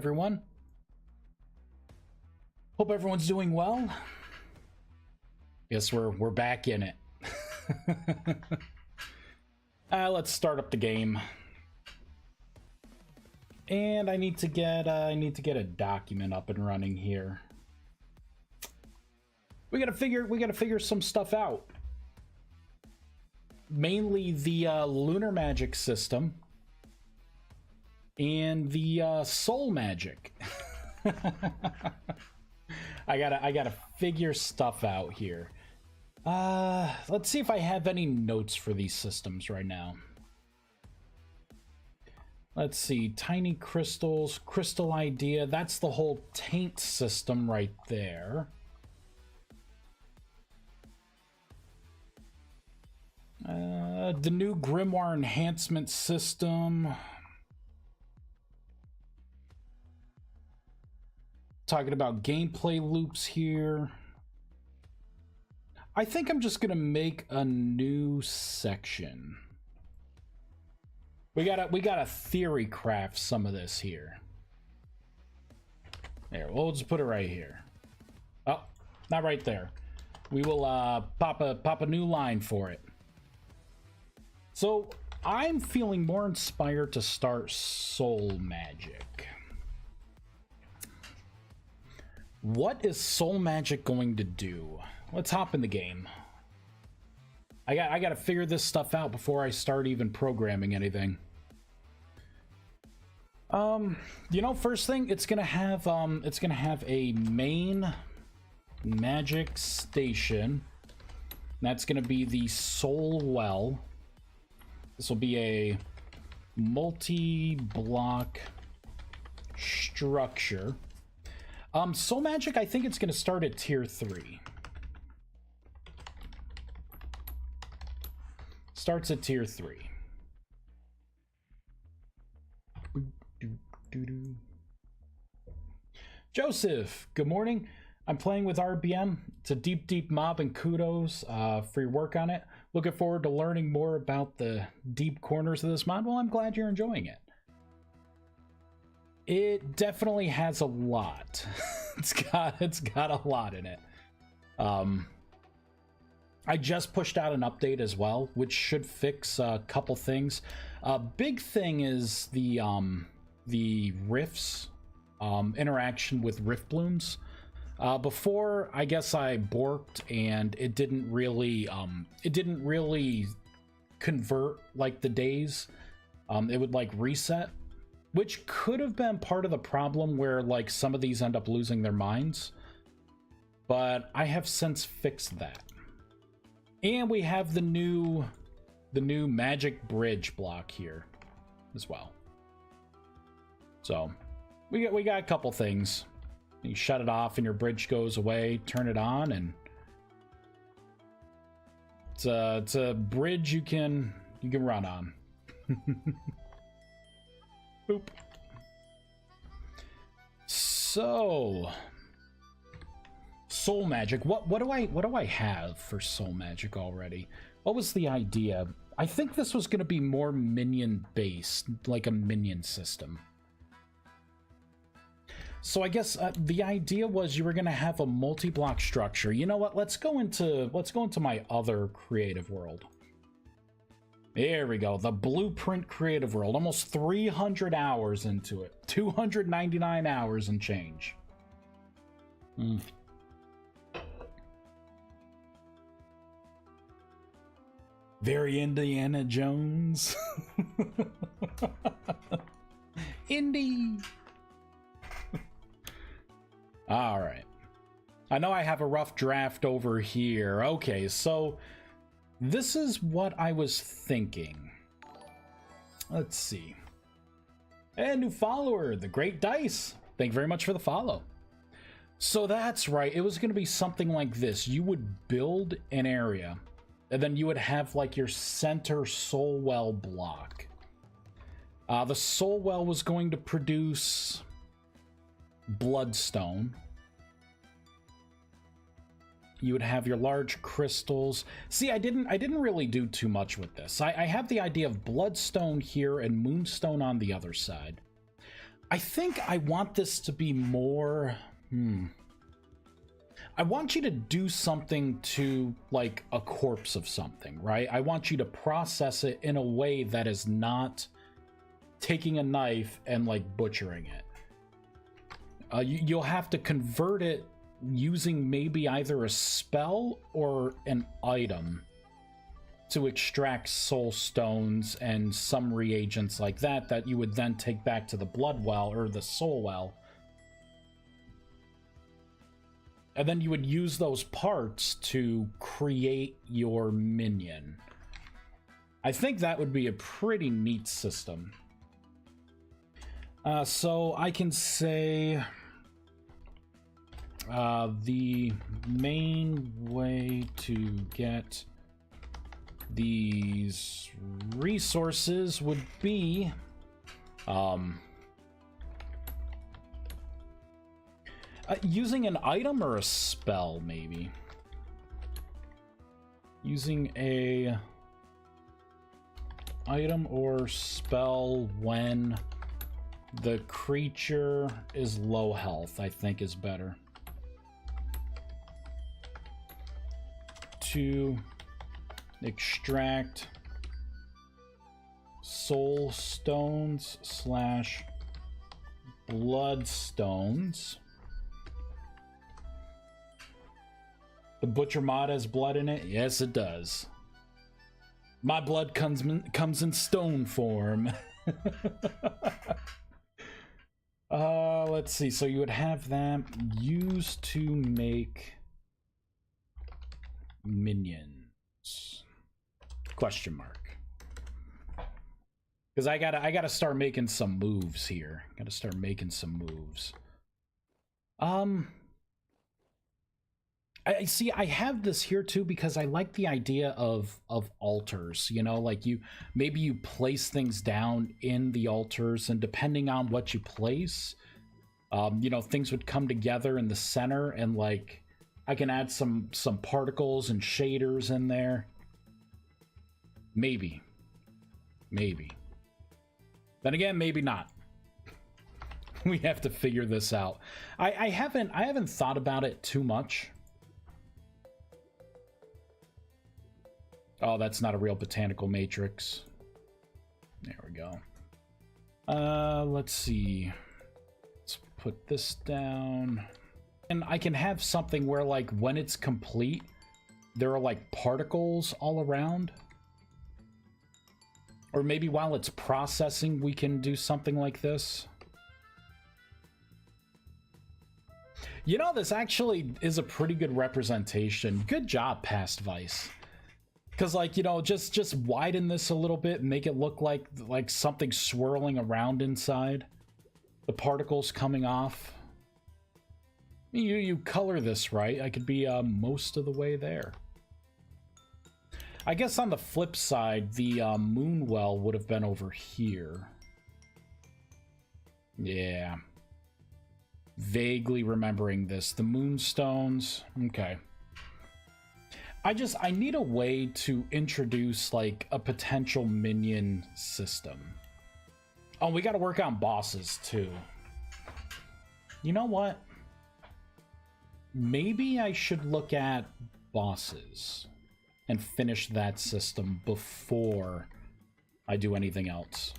everyone. Hope everyone's doing well. Guess we're back in it. Let's start up the game. And I need to get a document up and running here. We gotta figure some stuff out. Mainly the lunar magic system and the soul magic. I gotta figure stuff out here. Let's see if I have any notes for these systems right now. Let's see, tiny crystals, crystal idea. That's the whole taint system right there. The new grimoire enhancement system. Talking about gameplay loops here. I think I'm just gonna make a new section. We gotta theory craft some of this here. There, we'll just put it right here. Oh, not right there. We will pop a new line for it. So I'm feeling more inspired to start soul magic. What is soul magic going to do? Let's hop in the game. I gotta figure this stuff out before I start even programming anything. You know, first thing, it's gonna have a main magic station. That's gonna be the soul well. This will be a multi-block structure. Soul magic, I think it's gonna start at tier 3. Starts at tier 3. Joseph, good morning. I'm playing with RBM. It's a deep mob, and kudos for your work on it. Looking forward to learning more about the deep corners of this mod. Well, I'm glad you're enjoying it. It definitely has a lot. It's got a lot in it. I just pushed out an update as well, which should fix a couple things. Big thing is the rifts, interaction with rift blooms. Before, I guess I borked and it didn't really convert like the days. It would like reset, which could have been part of the problem where like some of these end up losing their minds. But I have since fixed that. And we have the new magic bridge block here as well. So we got a couple things. You shut it off and your bridge goes away, turn it on, and it's a bridge you can run on. Boop. So soul magic. What do I have for soul magic already? What was the idea? I think this was going to be more minion based, like a minion system. So I guess the idea was you were going to have a multi-block structure. You know what? Let's go into my other creative world. There we go. The blueprint creative world. Almost 300 hours into it. 299 hours and change. Very Indiana Jones. Indy. All right. I know I have a rough draft over here. Okay, so this is what I was thinking. Let's see. Hey, new follower, the Great Dice. Thank you very much for the follow. So that's right. It was going to be something like this. You would build an area, and then you would have like your center soul well block. The soul well was going to produce bloodstone. You would have your large crystals. See, I didn't really do too much with this. I have the idea of bloodstone here and moonstone on the other side. I think I want this to be more... I want you to do something to, like, a corpse of something, right? I want you to process it in a way that is not taking a knife and, like, butchering it. You'll have to convert it using maybe either a spell or an item to extract soul stones and some reagents like that that you would then take back to the blood well or the soul well. And then you would use those parts to create your minion. I think that would be a pretty neat system. So I can say the main way to get these resources would be using an item or a spell, maybe. Using a item or spell when the creature is low health, I think is better. To extract soul stones / blood stones. The Butcher mod has blood in it? Yes, it does. My blood comes in stone form. Let's see. So you would have that used to make minions. Question mark. Because I gotta start making some moves here. Gotta start making some moves. I see. I have this here too because I like the idea of altars. You know, like maybe you place things down in the altars, and depending on what you place, you know, things would come together in the center, and like I can add some particles and shaders in there. Maybe. Then again, maybe not. We have to figure this out. I haven't thought about it too much. Oh, that's not a real botanical matrix. There we go. Let's see. Let's put this down. And I can have something where, like, when it's complete, there are, like, particles all around. Or maybe while it's processing, we can do something like this. You know, this actually is a pretty good representation. Good job, Past Vice. Because, like, you know, just widen this a little bit and make it look like something swirling around inside. The particles coming off. You color this right, I could be most of the way there. I guess on the flip side, the moon well would have been over here. Yeah. Vaguely remembering this. The moonstones. Okay. I need a way to introduce, like, a potential minion system. Oh, we gotta work on bosses, too. You know what? Maybe I should look at bosses and finish that system before I do anything else.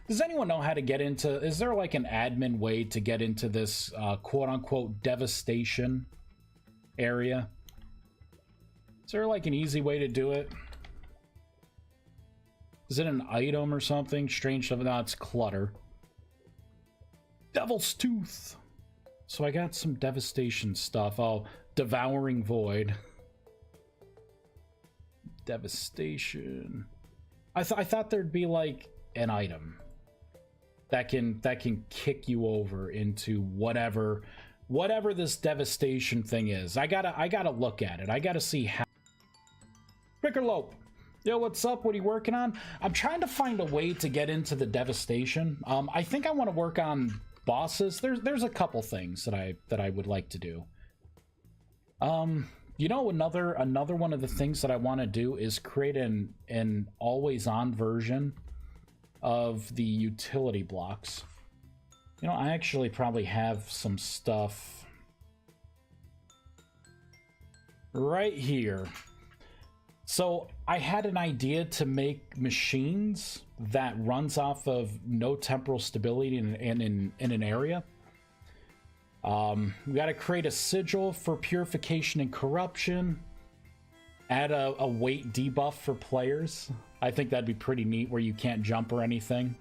Does anyone know how to get into... Is there, like, an admin way to get into this, quote-unquote, devastation area? Is there, like, an easy way to do it? Is it an item or something? Strange stuff. No, it's clutter. Devil's Tooth. So I got some devastation stuff. Oh, Devouring Void. Devastation. I thought there'd be, like, an item that can kick you over into whatever this devastation thing is. I gotta look at it. I gotta see how. Rickerlope. Yo, what's up? What are you working on? I'm trying to find a way to get into the devastation. I think I want to work on bosses. There's a couple things that I would like to do. You know, another one of the things that I want to do is create an always on version of the utility blocks. You know, I actually probably have some stuff right here. So I had an idea to make machines that runs off of no temporal stability in an area. We got to create a sigil for purification and corruption. Add a weight debuff for players. I think that'd be pretty neat where you can't jump or anything.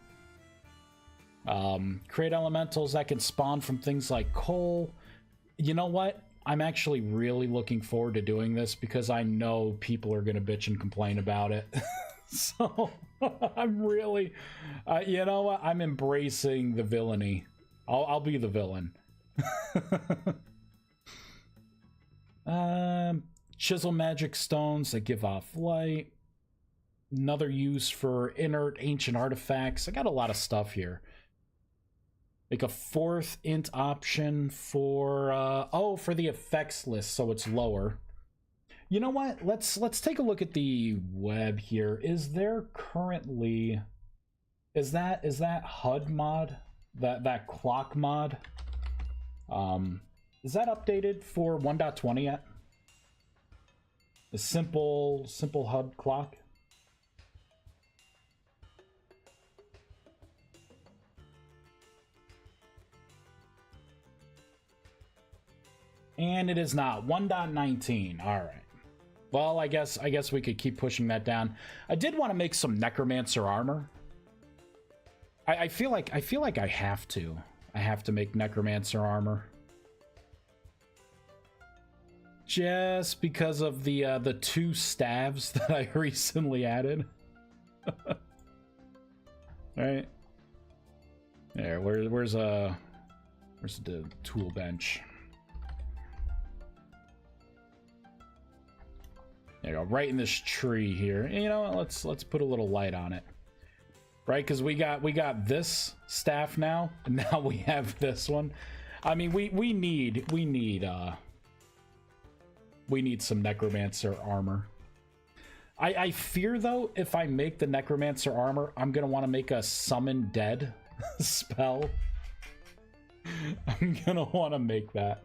Create elementals that can spawn from things like coal. You know what? I'm actually really looking forward to doing this because I know people are going to bitch and complain about it. So I'm really, you know what? I'm embracing the villainy. I'll be the villain. Chisel magic stones that give off light. Another use for inert ancient artifacts. I got a lot of stuff here. Make a 4th int option for for the effects list, so it's lower. You know what? Let's take a look at the web here. Is there currently is that HUD mod? That clock mod? Is that updated for 1.20 yet? The simple HUD clock? And it is not 1.19. All right. Well, I guess we could keep pushing that down. I did want to make some necromancer armor. I feel like I have to. I have to make necromancer armor. Just because of the 2 staves that I recently added. Right. There, where's the tool bench? There you go, right in this tree here. You know what, let's put a little light on it. Right, because we got this staff now, and now we have this one. I mean, we need some necromancer armor. I fear though, if I make the necromancer armor, I'm gonna want to make a summon dead spell. I'm gonna want to make that.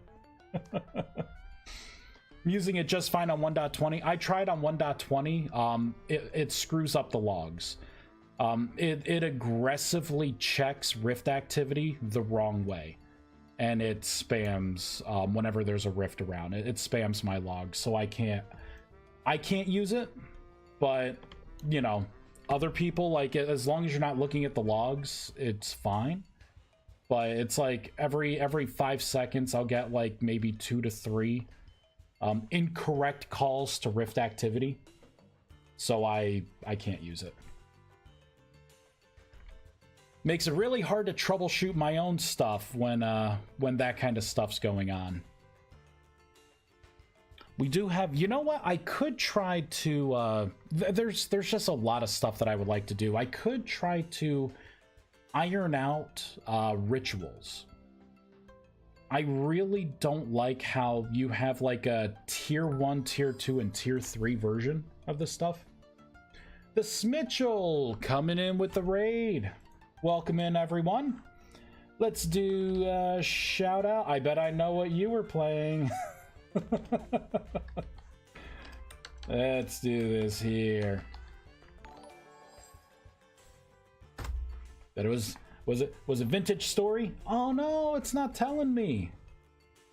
I'm using it just fine on 1.20. I tried on 1.20. It screws up the logs. It aggressively checks rift activity the wrong way, and it spams whenever there's a rift around. It spams my logs, so I can't use it. But you know, other people, like, as long as you're not looking at the logs, it's fine. But it's like every 5 seconds I'll get like maybe 2 to 3 incorrect calls to rift activity, so I can't use it. Makes it really hard to troubleshoot my own stuff when that kind of stuff's going on. We do have, you know what, I could try to there's just a lot of stuff that I would like to do. I could try to iron out rituals. I really don't like how you have like a tier 1, tier 2, and tier 3 version of this stuff. The Smitchell coming in with the raid. Welcome in, everyone. Let's do a shout out. I bet I know what you were playing. Let's do this here. That was it Vintage Story? Oh no, it's not telling me.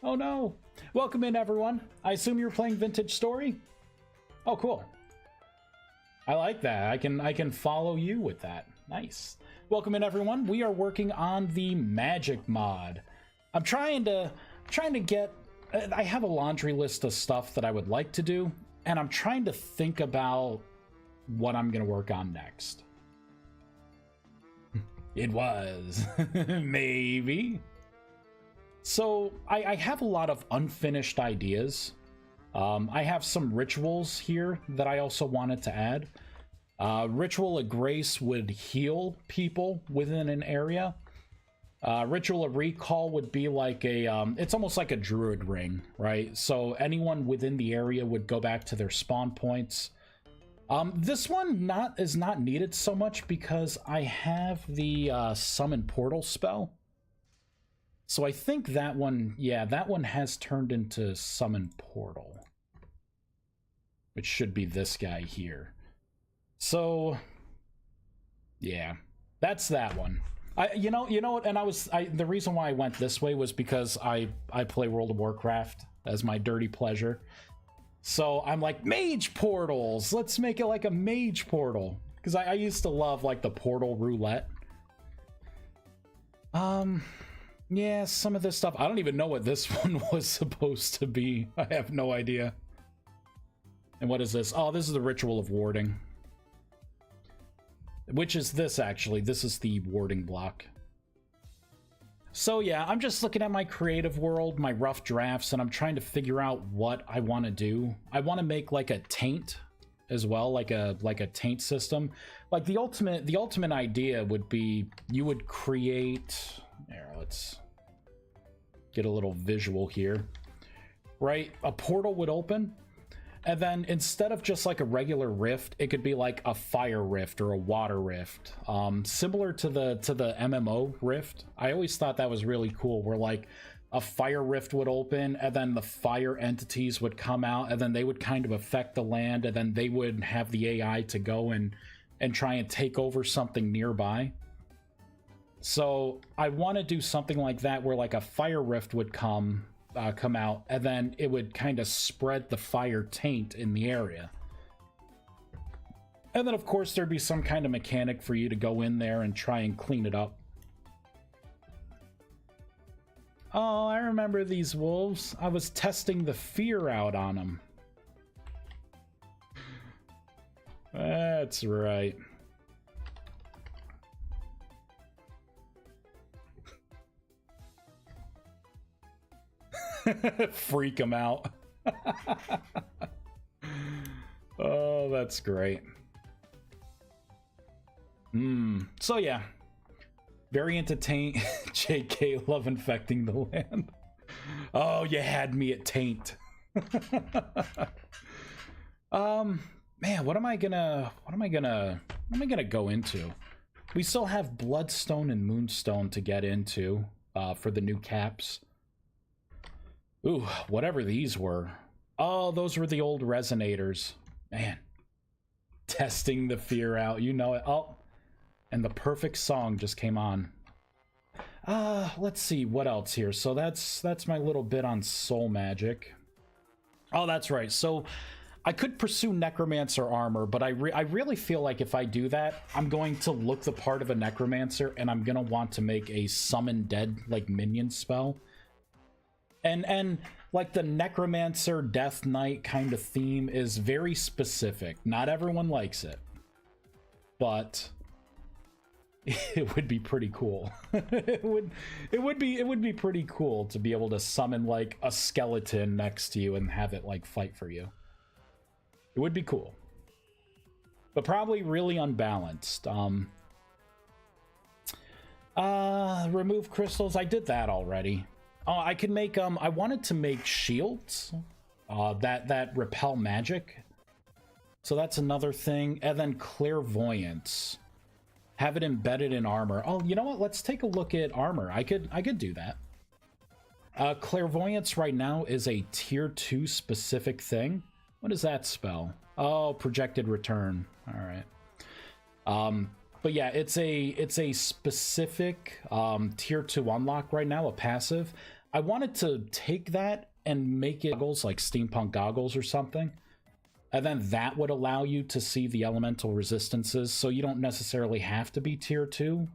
Oh no. Welcome in, everyone. I assume you're playing Vintage Story? Oh, cool. I like that. I can follow you with that. Nice. Welcome in, everyone. We are working on the magic mod. I'm trying to get, I have a laundry list of stuff that I would like to do, and I'm trying to think about what I'm going to work on next. It was. Maybe. So I have a lot of unfinished ideas. I have some rituals here that I also wanted to add. Ritual of Grace would heal people within an area. Ritual of Recall would be like a, it's almost like a druid ring, right? So anyone within the area would go back to their spawn points. This one is not needed so much because I have the summon portal spell. So I think that one, yeah, that one has turned into Summon Portal. Which should be this guy here. So, yeah, that's that one. You know what? And the reason why I went this way was because I play World of Warcraft as my dirty pleasure. So I'm like, mage portals. Let's make it like a mage portal, because I used to love like the portal roulette. Yeah, some of this stuff, I don't even know what this one was supposed to be. I have no idea. And what is this? Oh, this is the Ritual of Warding. Which is this, actually. This is the warding block. So yeah, I'm just looking at my creative world, my rough drafts, and I'm trying to figure out what I want to do. I want to make like a taint as well, like a taint system. Like the ultimate idea would be you would create... Here, let's get a little visual here. Right? A portal would open, and then instead of just like a regular rift, it could be like a fire rift or a water rift. Similar to the MMO rift. I always thought that was really cool, where like a fire rift would open, and then the fire entities would come out, and then they would kind of affect the land, and then they would have the AI to go and try and take over something nearby. So I want to do something like that, where like a fire rift would come out, and then it would kind of spread the fire taint in the area. And then of course there'd be some kind of mechanic for you to go in there and try and clean it up. Oh, I remember these wolves. I was testing the fear out on them. That's right. Freak them out. Oh, that's great. So yeah, very entertaining. JK, love infecting the land. Oh, you had me at taint. Man, what am I gonna go into? We still have Bloodstone and Moonstone to get into for the new caps. Ooh, whatever these were. Oh, those were the old resonators. Man. Testing the fear out, you know it. Oh, and the perfect song just came on. Let's see what else here. So that's my little bit on soul magic. Oh, that's right. So I could pursue necromancer armor, but I really feel like if I do that, I'm going to look the part of a necromancer, and I'm gonna want to make a summon dead like minion spell. And like the necromancer death knight kind of theme is very specific. Not everyone likes it, but it would be pretty cool. it would be pretty cool to be able to summon like a skeleton next to you and have it like fight for you. It would be cool, but probably really unbalanced. Remove crystals. I did that already. Oh, I could make I wanted to make shields that repel magic. So that's another thing. And then clairvoyance. Have it embedded in armor. Oh, you know what? Let's take a look at armor. I could do that. Clairvoyance right now is a tier 2 specific thing. What does that spell? Oh, projected return. All right. But yeah, it's a specific tier 2 unlock right now, a passive. I wanted to take that and make it goggles, like steampunk goggles or something. And then that would allow you to see the elemental resistances, so you don't necessarily have to be tier 2.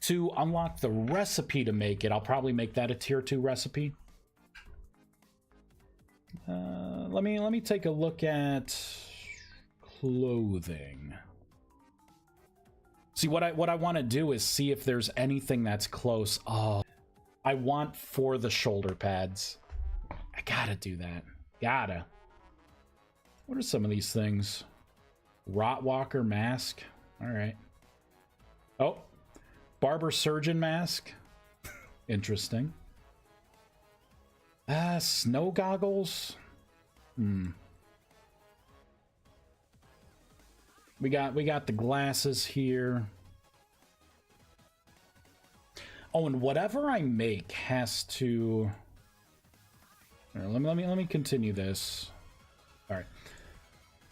To unlock the recipe to make it, I'll probably make that a tier 2 recipe. Let me take a look at clothing. See, what I want to do is see if there's anything that's close. Oh, I want for the shoulder pads. I gotta do that. Gotta. What are some of these things? Rotwalker mask. All right. Oh, barber surgeon mask. Interesting. Snow goggles. We got the glasses here. Oh, and whatever I make has to... Let me continue this. All right.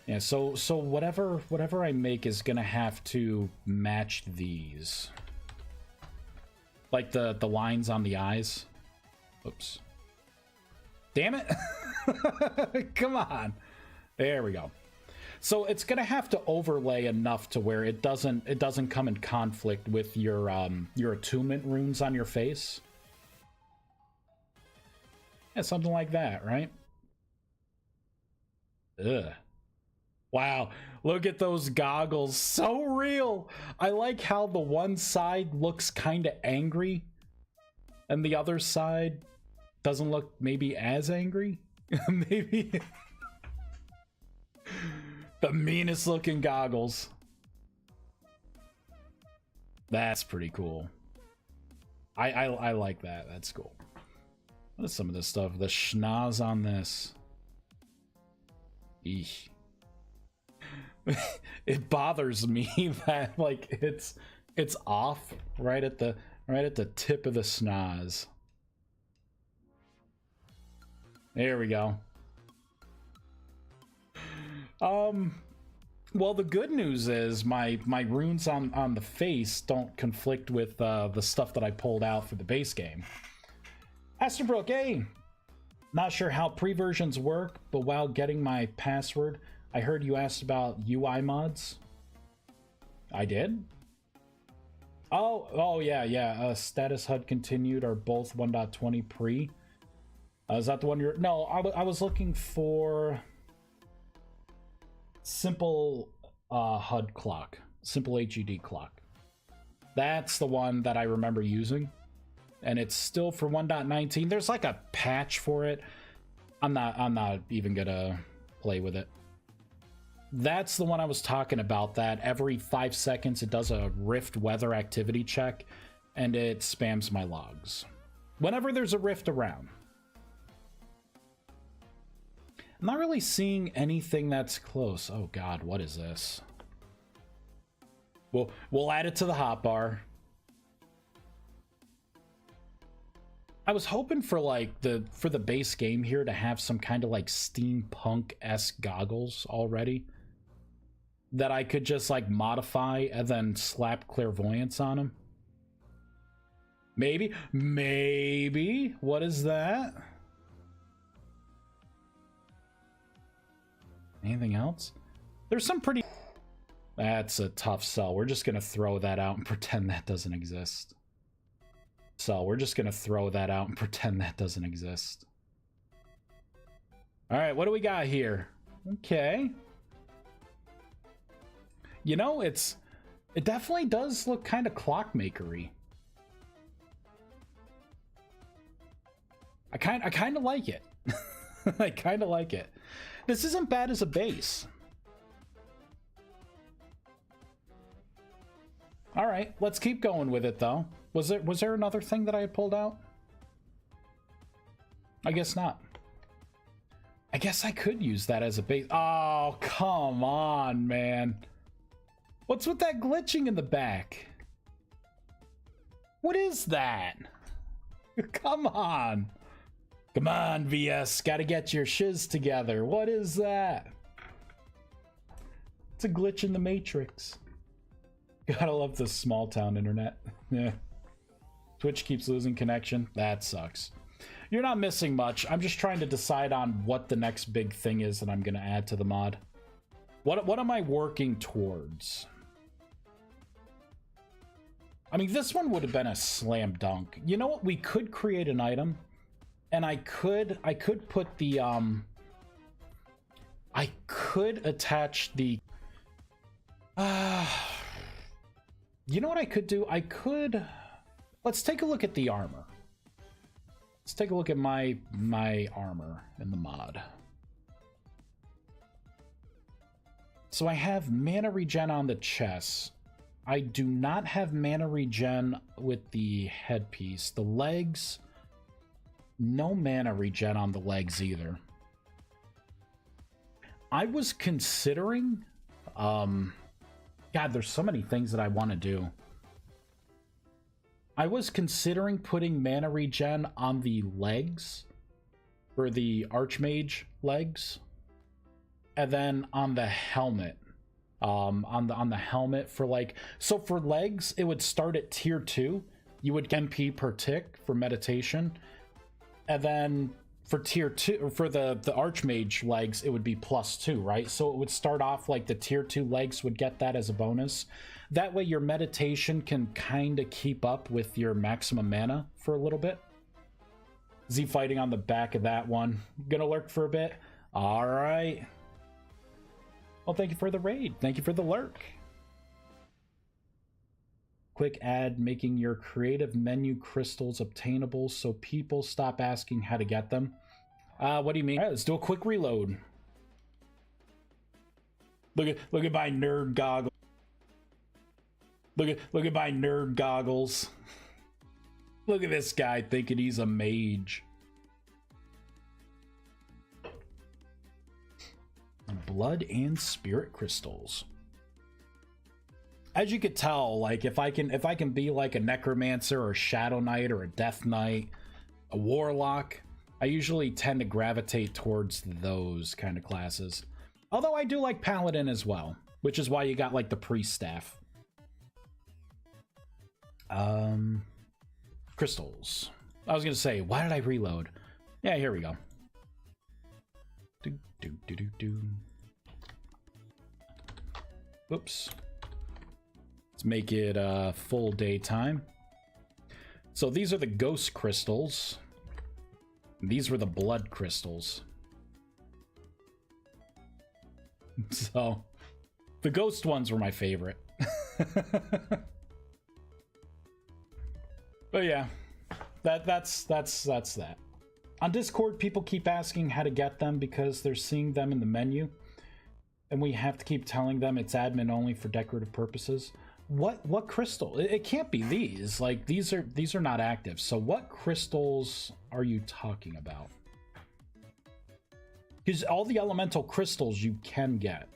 Yeah, so whatever I make is gonna have to match these. Like the lines on the eyes. Oops. Damn it. Come on. There we go. So it's gonna have to overlay enough to where it doesn't come in conflict with your attunement runes on your face. Yeah, something like that, right? Ugh. Wow, look at those goggles. So real. I like how the one side looks kind of angry and the other side doesn't look maybe as angry. Maybe. The meanest looking goggles. That's pretty cool. I like that. That's cool. What is some of this stuff? The schnoz on this. Eesh. It bothers me that like it's off right at the tip of the schnoz. There we go. Well, the good news is my runes on the face don't conflict with the stuff that I pulled out for the base game. Asterbrook, hey! Not sure how pre-versions work, but while getting my password, I heard you asked about UI mods. I did? Oh yeah. Status HUD continued are both 1.20 pre. Is that the one you're... No, I was looking for... Simple HUD clock. Simple HUD clock. That's the one that I remember using. And it's still for 1.19. There's like a patch for it. I'm not even gonna play with it. That's the one I was talking about, that every 5 seconds it does a Rift weather activity check and it spams my logs whenever there's a Rift around. I'm not really seeing anything that's close. Oh god, what is this? We'll add it to the hotbar. I was hoping for like for the base game here to have some kind of like steampunk-esque goggles already that I could just like modify and then slap clairvoyance on them. Maybe. What is that? Anything else? There's some pretty... That's a tough sell. We're just gonna throw that out and pretend that doesn't exist. So we're just gonna throw that out and pretend that doesn't exist. All right, what do we got here? Okay. You know, it definitely does look kind of clockmakery. I kind of like it. I kind of like it. This isn't bad as a base. All right, let's keep going with it though. Was there another thing that I had pulled out? I guess not. I guess I could use that as a base. Oh, come on, man. What's with that glitching in the back? What is that? Come on. Come on, VS. Gotta get your shiz together. What is that? It's a glitch in the Matrix. Gotta love the small town internet. Yeah. Twitch keeps losing connection. That sucks. You're not missing much. I'm just trying to decide on what the next big thing is that I'm gonna add to the mod. What am I working towards? I mean, this one would have been a slam dunk. You know what? We could create an item, and I could put the I could attach the you know what I could do? I could... Let's take a look at the armor. Let's take a look at my armor in the mod. So I have mana regen on the chest. I do not have mana regen with the headpiece. The legs, no mana regen on the legs either. I was considering... God, there's so many things that I want to do. I was considering putting mana regen on the legs, for the Archmage legs, and then on the helmet. On the helmet for like, so for legs it would start at tier 2. You would get MP per tick for meditation, and then for tier 2 for the Archmage legs it would be +2, right? So it would start off like the tier 2 legs would get that as a bonus. That way your meditation can kind of keep up with your maximum mana for a little bit. Z fighting on the back of that one. Gonna lurk for a bit. All right. Well, thank you for the raid. Thank you for the lurk. Quick ad, making your creative menu crystals obtainable so people stop asking how to get them. What do you mean? All right, let's do a quick reload. Look at my nerd goggles. Look at my nerd goggles. Look at this guy thinking he's a mage. Blood and spirit crystals. As you could tell, like if I can be like a necromancer or a shadow knight or a death knight, a warlock, I usually tend to gravitate towards those kind of classes. Although I do like paladin as well, which is why you got like the priest staff. Crystals. I was gonna say, why did I reload? Yeah, here we go. Oops. Let's make it full daytime. So these are the ghost crystals. These were the blood crystals. So the ghost ones were my favorite. But yeah, that's that. On Discord, people keep asking how to get them because they're seeing them in the menu, and we have to keep telling them it's admin only for decorative purposes. What crystal? It can't be these. Like these are not active. So what crystals are you talking about? Because all the elemental crystals you can get.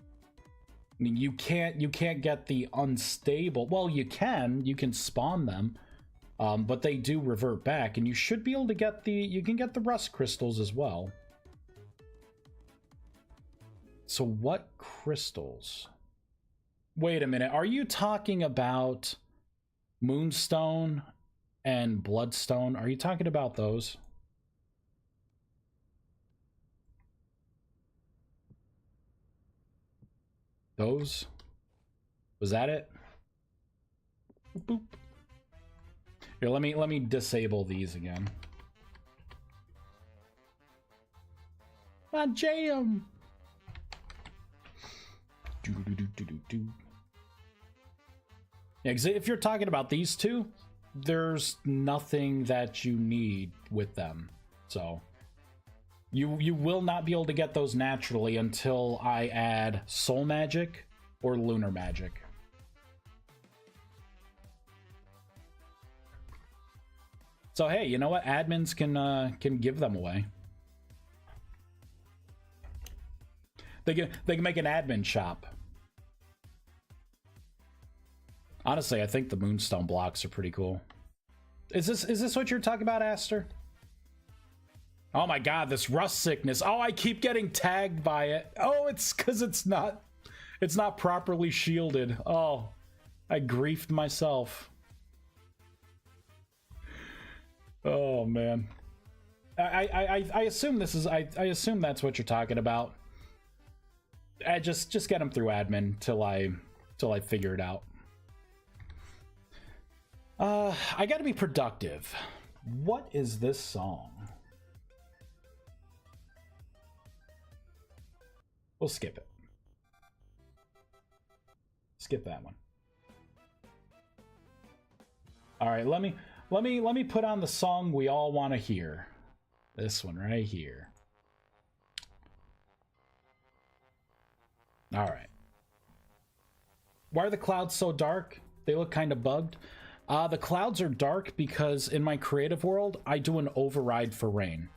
I mean, you can't get the unstable. Well, you can spawn them. But they do revert back, and you should be able to get you can get the rust crystals as well. So what crystals? Wait a minute, are you talking about Moonstone and Bloodstone? Are you talking about those? Those? Was that it? Boop, boop. Here, let me disable these again. My jam. Yeah, because if you're talking about these two, there's nothing that you need with them. So you will not be able to get those naturally until I add soul magic or lunar magic. So hey, you know what? Admins can give them away. They can make an admin shop. Honestly, I think the Moonstone blocks are pretty cool. Is this what you're talking about, Aster? Oh my god, this rust sickness. Oh, I keep getting tagged by it. Oh, it's because it's not properly shielded. Oh, I griefed myself. Oh man, I assume this is I assume that's what you're talking about. I just get them through admin till I figure it out. I gotta be productive. What is this song? We'll skip it. Skip that one. All right, let me put on the song we all want to hear. This one right here. All right. Why are the clouds so dark? They look kind of bugged. The clouds are dark because in my creative world, I do an override for rain.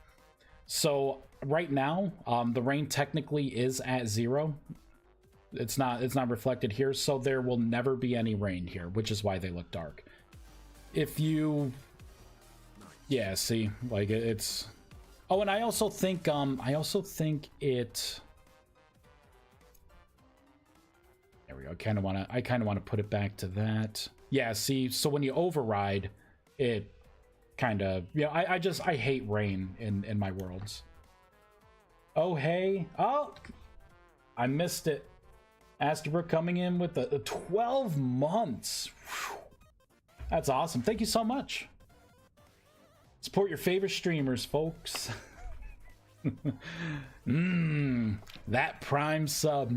So right now, the rain technically is at 0. It's not reflected here, so there will never be any rain here, which is why they look dark. if you, yeah, see, like it's, oh, and I also think it, there we go. I kind of want to put it back to that. Yeah, see, so when you override, it kind of, yeah, I hate rain in my worlds. Oh, hey, oh, I missed it. Asterbrook coming in with the 12 months. Whew. That's awesome. Thank you so much. Support your favorite streamers, folks. That Prime sub.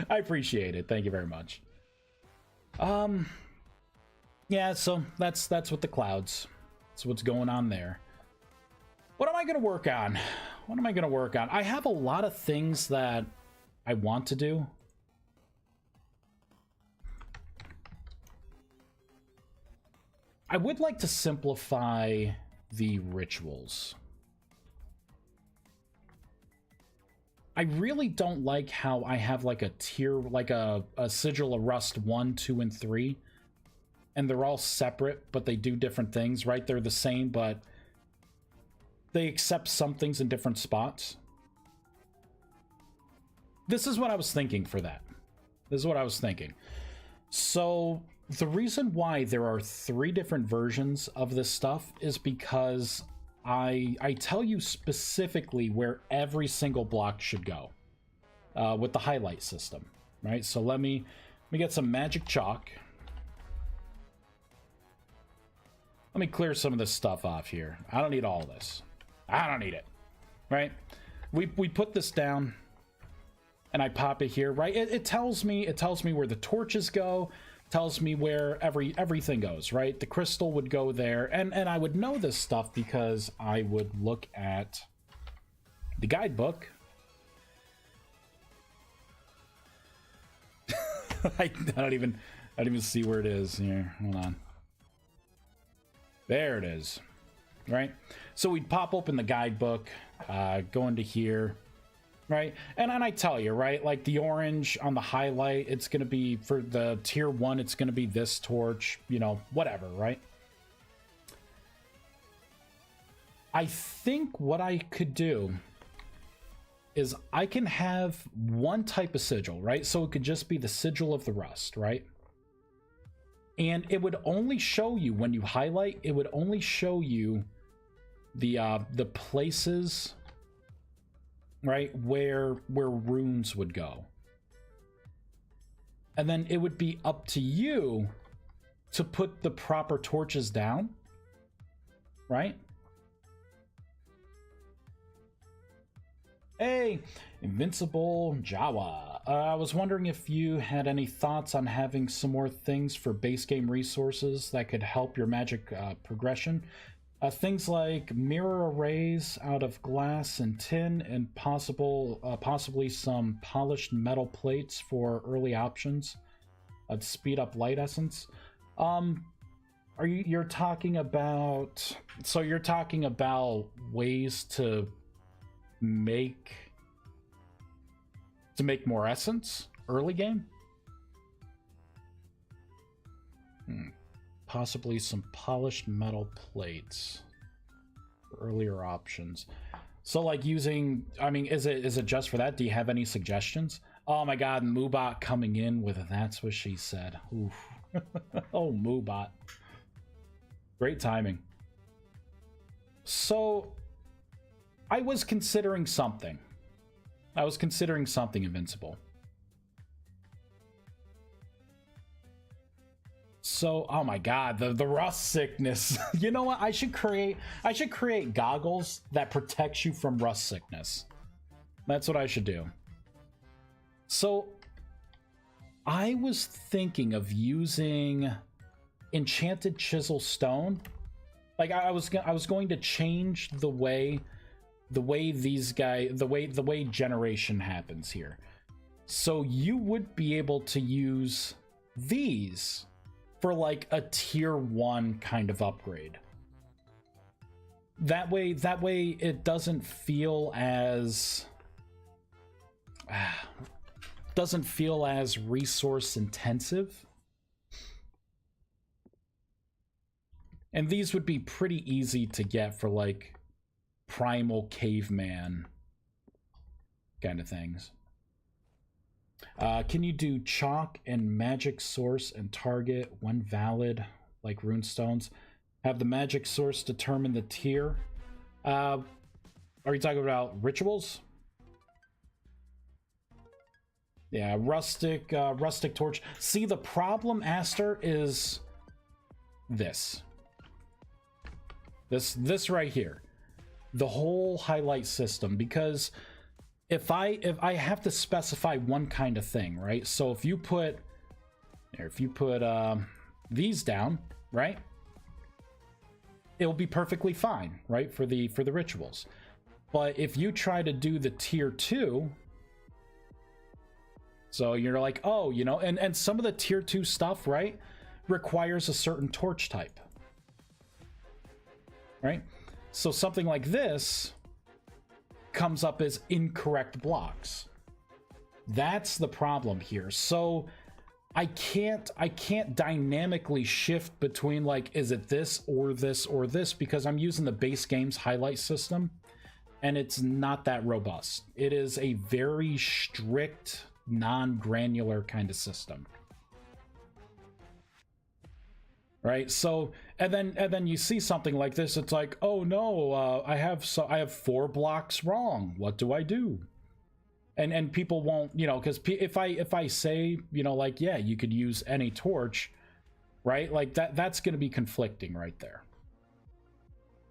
I appreciate it. Thank you very much. Yeah, so that's with the clouds. That's what's going on there. What am I going to work on? What am I going to work on? I have a lot of things that I want to do. I would like to simplify the rituals. I really don't like how I have like a tier, like a sigil of rust 1, 2, and 3, and they're all separate, but they do different things, right? They're the same, but they accept some things in different spots. This is what I was thinking for that. This is what I was thinking. So the reason why there are 3 different versions of this stuff is because I tell you specifically where every single block should go with the highlight system, right? So let me get some magic chalk. Let me clear some of this stuff off here. I don't need all this. I don't need it, right? We put this down and I pop it here, right? It tells me where the torches go, tells me where everything goes, right? The crystal would go there, and I would know this stuff because I would look at the guidebook. I don't even see where it is here. Hold on. There it is, right? So we'd pop open the guidebook, go into here, right? And I tell you, right, like the orange on the highlight, it's going to be for the tier 1, it's going to be this torch, you know, whatever, right? I think what I could do is I can have one type of sigil, right? So it could just be the sigil of the rust, right? And it would only show you, when you highlight, it would only show you the places, right, where runes would go. And then it would be up to you to put the proper torches down, right? Hey, Invincible Jawa. I was wondering if you had any thoughts on having some more things for base game resources that could help your magic progression. Things like mirror arrays out of glass and tin, and possibly some polished metal plates for early options to speed up light essence. You're talking about, so you're talking about ways to make more essence early game? Possibly some polished metal plates for earlier options. So like using, I mean, is it just for that? Do you have any suggestions? Oh my god, Moobot coming in with that's what she said. Oof. Oh, Moobot. Great timing. So I was considering something. Invincible. So, oh my god, the rust sickness. You know what? I should create goggles that protect you from rust sickness. That's what I should do. So, I was thinking of using enchanted chisel stone. Like I was going to change the way the way generation happens here. So you would be able to use these for like a tier 1 kind of upgrade. That way it doesn't feel as resource intensive. And these would be pretty easy to get for like primal caveman kind of things. Can you do chalk and magic source and target when valid, like runestones? Have the magic source determine the tier? Are you talking about rituals? Yeah, rustic torch. See, the problem, Aster, is this right here, the whole highlight system. Because if I have to specify one kind of thing, right? So if you put these down, right, it'll be perfectly fine, right, for the rituals. But if you try to do the tier 2, so you're like, oh, you know, and some of the tier 2 stuff, right, requires a certain torch type, right? So something like this comes up as incorrect blocks. That's the problem here. So I can't dynamically shift between, like, is it this or this or this, because I'm using the base game's highlight system, and it's not that robust. It is a very strict, non-granular kind of system. Right? So, and then you see something like this, it's like, oh no, I have 4 blocks wrong. What do I do? And people won't, you know, because if I say, you know, like, yeah, you could use any torch, right? Like that's going to be conflicting right there.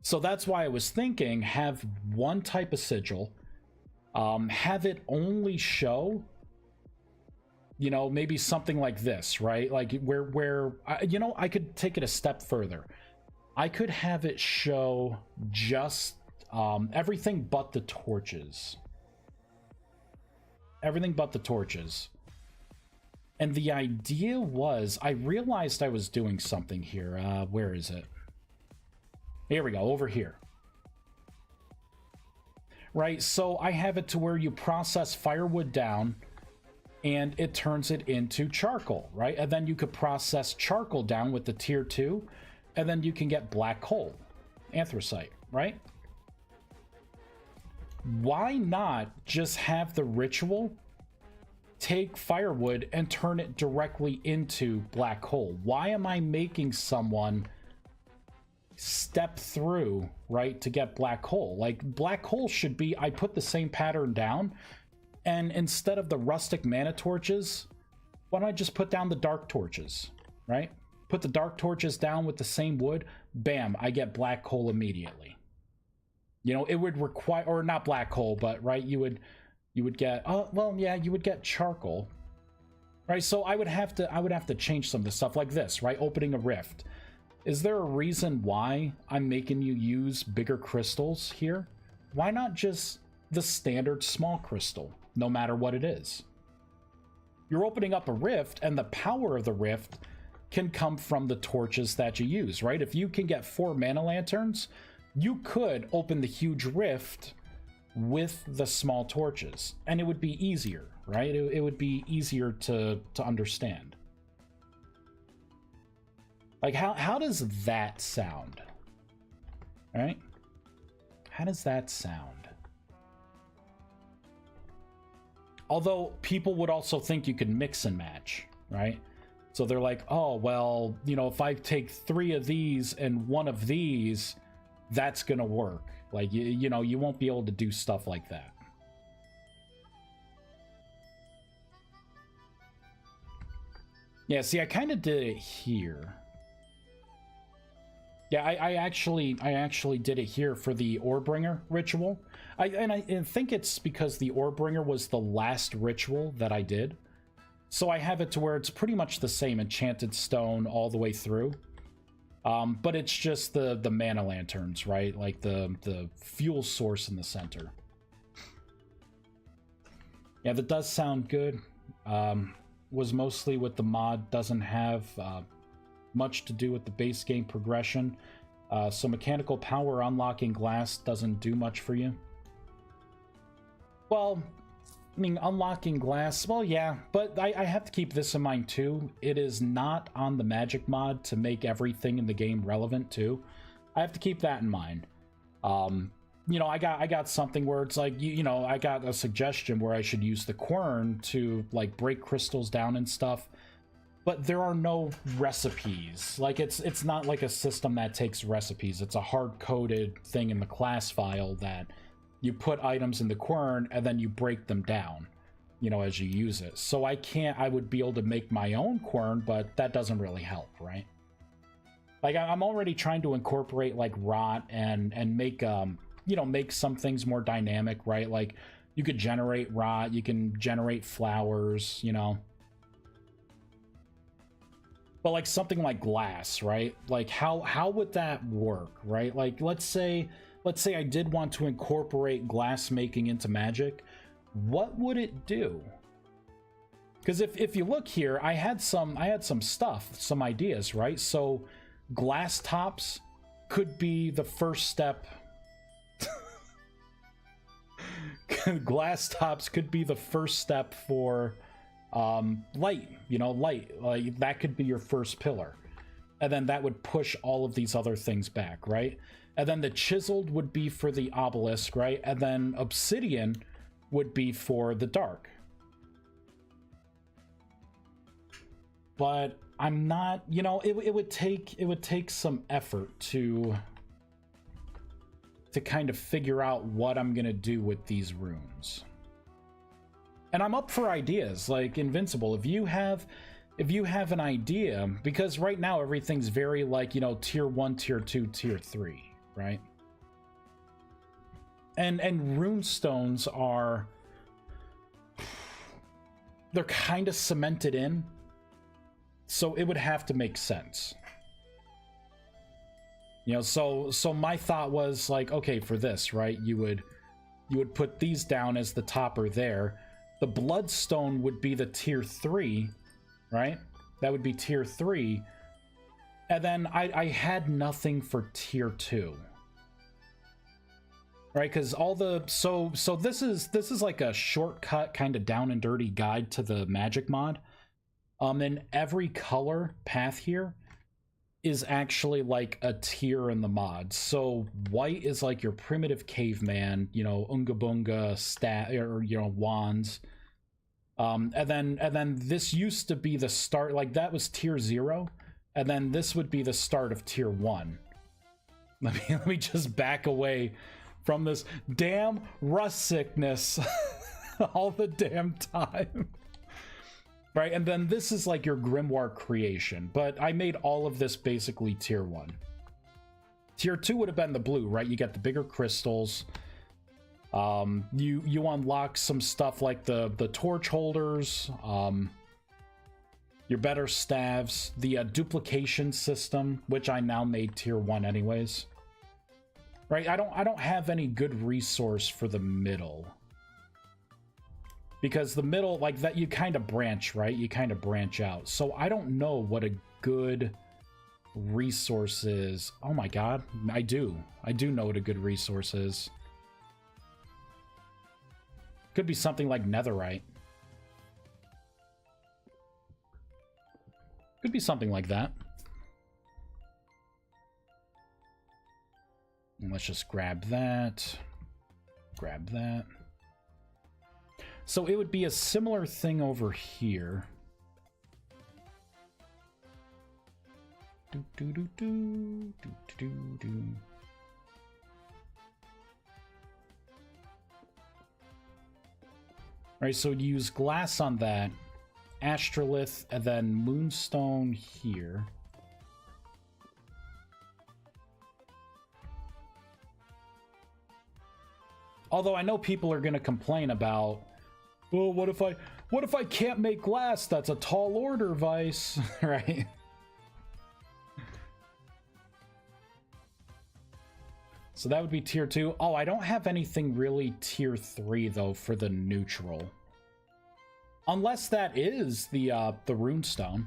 So that's why I was thinking, have one type of sigil, have it only show, you know, maybe something like this, right? Like where you know, I could take it a step further. I could have it show just everything but the torches. Everything but the torches. And the idea was, I realized I was doing something here. Where is it? Here we go, over here. Right, so I have it to where you process firewood down and it turns it into charcoal, right? And then you could process charcoal down with the tier 2, and then you can get black coal, anthracite, right? Why not just have the ritual take firewood and turn it directly into black coal? Why am I making someone step through, right, to get black coal? Like, black coal should be, I put the same pattern down, and instead of the rustic mana torches, why don't I just put down the dark torches, right? Put the dark torches down with the same wood, bam, I get black coal immediately. You know, it would require, or not black coal, but right, you would get, oh well, yeah, you would get charcoal, right? So I would have to change some of the stuff like this, right? Opening a rift. Is there a reason why I'm making you use bigger crystals here? Why not just the standard small crystal, no matter what it is? You're opening up a rift, and the power of the rift can come from the torches that you use, right? If you can get 4 mana lanterns, you could open the huge rift with the small torches, and it would be easier, right? It would be easier to understand. Like, how does that sound? All right? How does that sound? Although people would also think you could mix and match, right? So they're like, oh, well, you know, if I take 3 of these and 1 of these, that's gonna work. Like, you know, you won't be able to do stuff like that. Yeah, see, I kind of did it here. Yeah, I actually did it here for the Orebringer ritual. I think it's because the Orebringer was the last ritual that I did. So I have it to where it's pretty much the same enchanted stone all the way through. But it's just the mana lanterns, right? Like the fuel source in the center. Yeah, that does sound good. Was mostly with the mod, doesn't have much to do with the base game progression. So mechanical power unlocking glass doesn't do much for you. Well, I mean, unlocking glass, well, yeah, but I have to keep this in mind too. It is not on the magic mod to make everything in the game relevant too. I have to keep that in mind. You know, I got something where it's like, you know, I got a suggestion where I should use the quern to like break crystals down and stuff, but there are no recipes. Like it's not like a system that takes recipes. It's a hard-coded thing in the class file that you put items in the quern and then you break them down, you know, as you use it. So I would be able to make my own quern, but that doesn't really help, right? Like I'm already trying to incorporate like rot and make you know, make some things more dynamic, right? Like you could generate rot, you can generate flowers, you know. But like something like glass, right? Like how would that work, right? Like let's say I did want to incorporate glass making into magic. What would it do? Because if you look here, I had some stuff, some ideas, right? So glass tops could be the first step. Glass tops could be the first step for light, you know, light. Like that could be your first pillar. And then that would push all of these other things back, right? And then the chiseled would be for the obelisk, right? And then obsidian would be for the dark. But I'm not, you know, it would take some effort to kind of figure out what I'm gonna do with these runes. And I'm up for ideas, like Invincible. If you have an idea, because right now everything's very like, you know, tier 1, tier 2, tier 3, right? And rune stones are, they're kind of cemented in, so it would have to make sense. You know, so my thought was like, okay, for this, right, you would put these down as the topper there. The bloodstone would be the tier 3, right? That would be tier 3. And then I had nothing for tier 2. Right, because all the so this is like a shortcut kind of down and dirty guide to the magic mod. And every color path here is actually like a tier in the mod. So white is like your primitive caveman, you know, unga bunga stat, or you know, wands. And then this used to be the start, like that was tier 0, and then this would be the start of tier 1. Let me just back away from this damn rust sickness all the damn time. Right, and then this is like your grimoire creation, but I made all of this basically tier 1. Tier 2 would have been the blue, right? You get the bigger crystals. You unlock some stuff like the torch holders, your better staves, the duplication system, which I now made tier 1 anyways. Right, I don't have any good resource for the middle. Because the middle, like that, you kind of branch, right? You kind of branch out. So I don't know what a good resource is. Oh my god, I do know what a good resource is. Could be something like netherite. Could be something like that. And let's just grab that. Grab that. So it would be a similar thing over here. Right, so use glass on that, astrolith, and then moonstone here. Although I know people are going to complain about, well, what if I can't make glass? That's a tall order, Vice, right? So that would be tier 2. Oh, I don't have anything really tier 3 though for the neutral. Unless that is the runestone.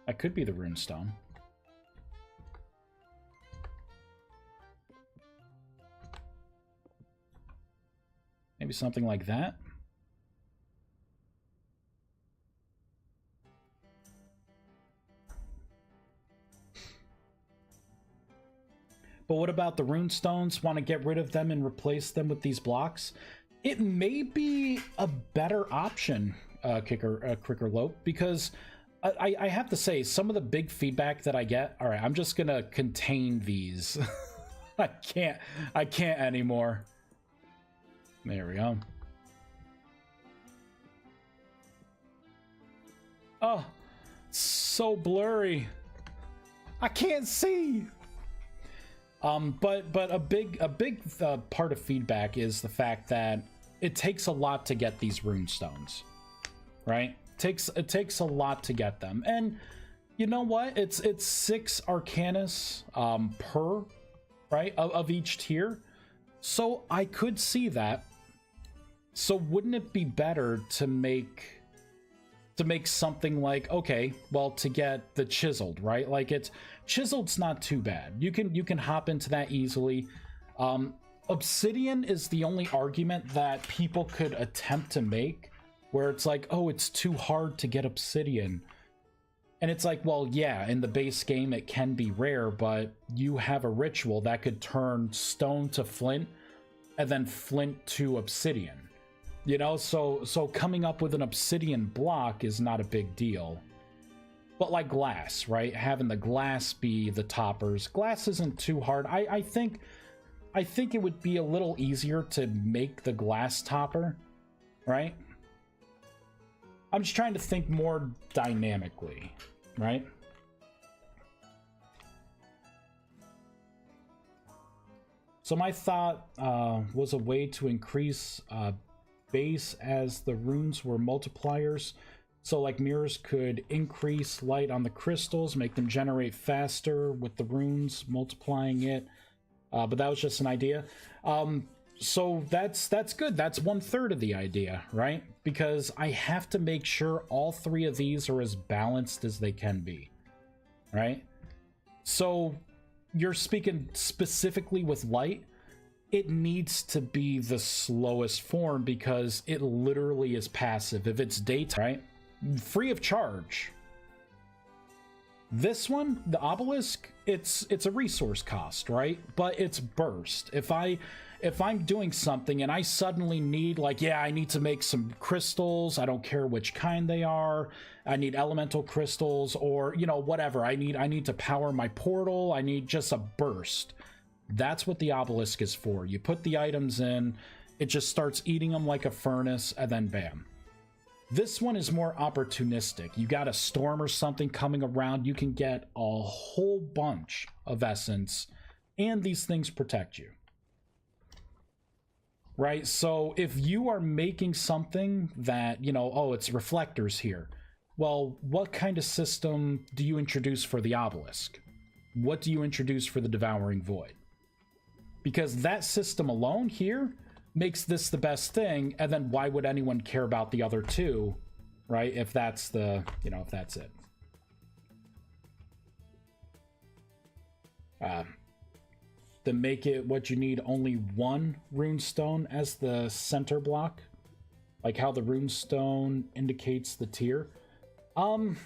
That could be the runestone. Maybe something like that. But what about the rune stones? Want to get rid of them and replace them with these blocks? It may be a better option, Crickerlope, because I have to say, some of the big feedback that I get... All right, I'm just going to contain these. I can't anymore. There we go. Oh, so blurry. I can't see. But a big part of feedback is the fact that it takes a lot to get these rune stones, right? It takes a lot to get them, and you know what? It's 6 Arcanus per, right, of each tier, so I could see that. So wouldn't it be better to make something like, okay, well, to get the chiseled, right? Like, it's chiseled's not too bad. You can hop into that easily. Obsidian is the only argument that people could attempt to make, where it's like, oh, it's too hard to get obsidian. And it's like, well, yeah, in the base game it can be rare, but you have a ritual that could turn stone to flint and then flint to obsidian. You know, so coming up with an obsidian block is not a big deal. But like glass, right? Having the glass be the toppers. Glass isn't too hard. I think it would be a little easier to make the glass topper, right? I'm just trying to think more dynamically, right? So my thought was a way to increase base as the runes were multipliers. So like mirrors could increase light on the crystals, make them generate faster with the runes, multiplying it. But that was just an idea. So that's good. That's 1/3 of the idea, right? Because I have to make sure all 3 of these are as balanced as they can be, right? So you're speaking specifically with light. It needs to be the slowest form because it literally is passive. If it's daytime, right? Free of charge. This one, the obelisk, it's a resource cost, right? But it's burst. If I'm doing something and I suddenly need, like, yeah, I need to make some crystals, I don't care which kind they are, I need elemental crystals, or, you know, whatever, I need to power my portal, I need just a burst. That's what the obelisk is for. You put the items in, it just starts eating them like a furnace, and then bam. This one is more opportunistic. You got a storm or something coming around, you can get a whole bunch of essence, and these things protect you. Right? So if you are making something that, you know, oh, it's reflectors here. Well, what kind of system do you introduce for the obelisk? What do you introduce for the devouring void? Because that system alone here makes this the best thing, and then why would anyone care about the other 2, right? If that's the, you know, if that's it. To make it what you need, only 1 rune stone as the center block, like how the rune stone indicates the tier. Talk